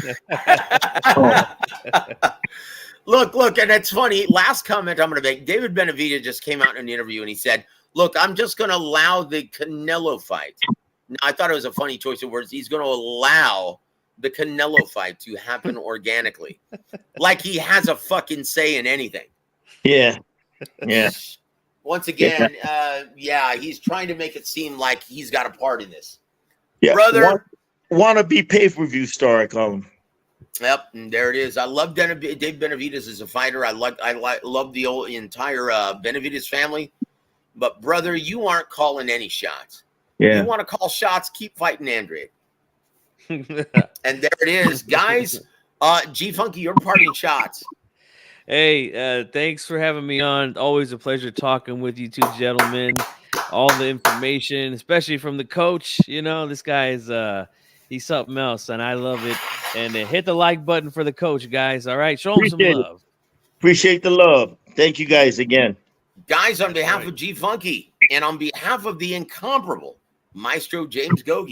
[SPEAKER 2] Look, and it's funny. Last comment I'm going to make, David Benavidez just came out in an interview and he said, look, I'm just going to allow the Canelo fight. Now, I thought it was a funny choice of words. He's going to allow the Canelo fight to happen organically. Like he has a fucking say in anything.
[SPEAKER 3] Yeah. Yeah.
[SPEAKER 2] Once again, he's trying to make it seem like he's got a part in this.
[SPEAKER 3] Yeah.
[SPEAKER 2] Brother.
[SPEAKER 3] Want to be pay-per-view star, I call him.
[SPEAKER 2] Yep, and there it is. I love Dave Benavidez as a fighter. I love the entire Benavidez family. But, brother, you aren't calling any shots.
[SPEAKER 3] Yeah.
[SPEAKER 2] You want to call shots, keep fighting Andrade. And there it is. Guys, G Funky, your parting shots.
[SPEAKER 4] Hey, thanks for having me on. Always a pleasure talking with you two gentlemen. All the information, especially from the coach. You know, this guy is he's something else, and I love it. And hit the like button for the coach, guys. All right, show him some love.
[SPEAKER 3] Appreciate the love. Thank you guys again.
[SPEAKER 2] Guys, on behalf of G Funky and on behalf of the incomparable Maestro James Gogue,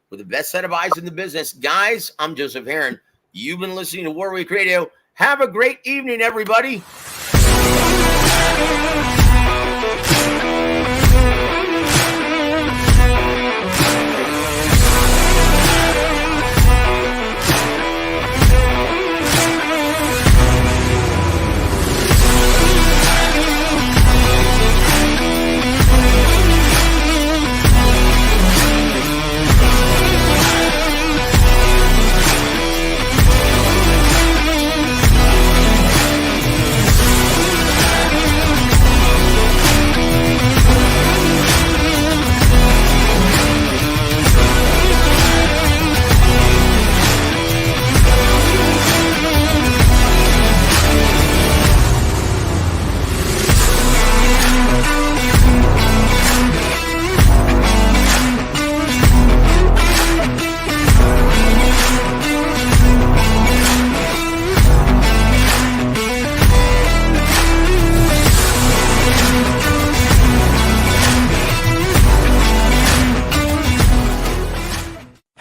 [SPEAKER 2] with the best set of eyes in the business, guys, I'm Joseph Heron. You've been listening to War Week Radio. Have a great evening, everybody.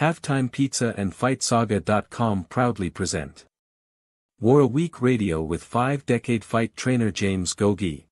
[SPEAKER 1] Halftime Pizza and FightSaga.com proudly present War Week Radio with 5-decade fight trainer James Gogue.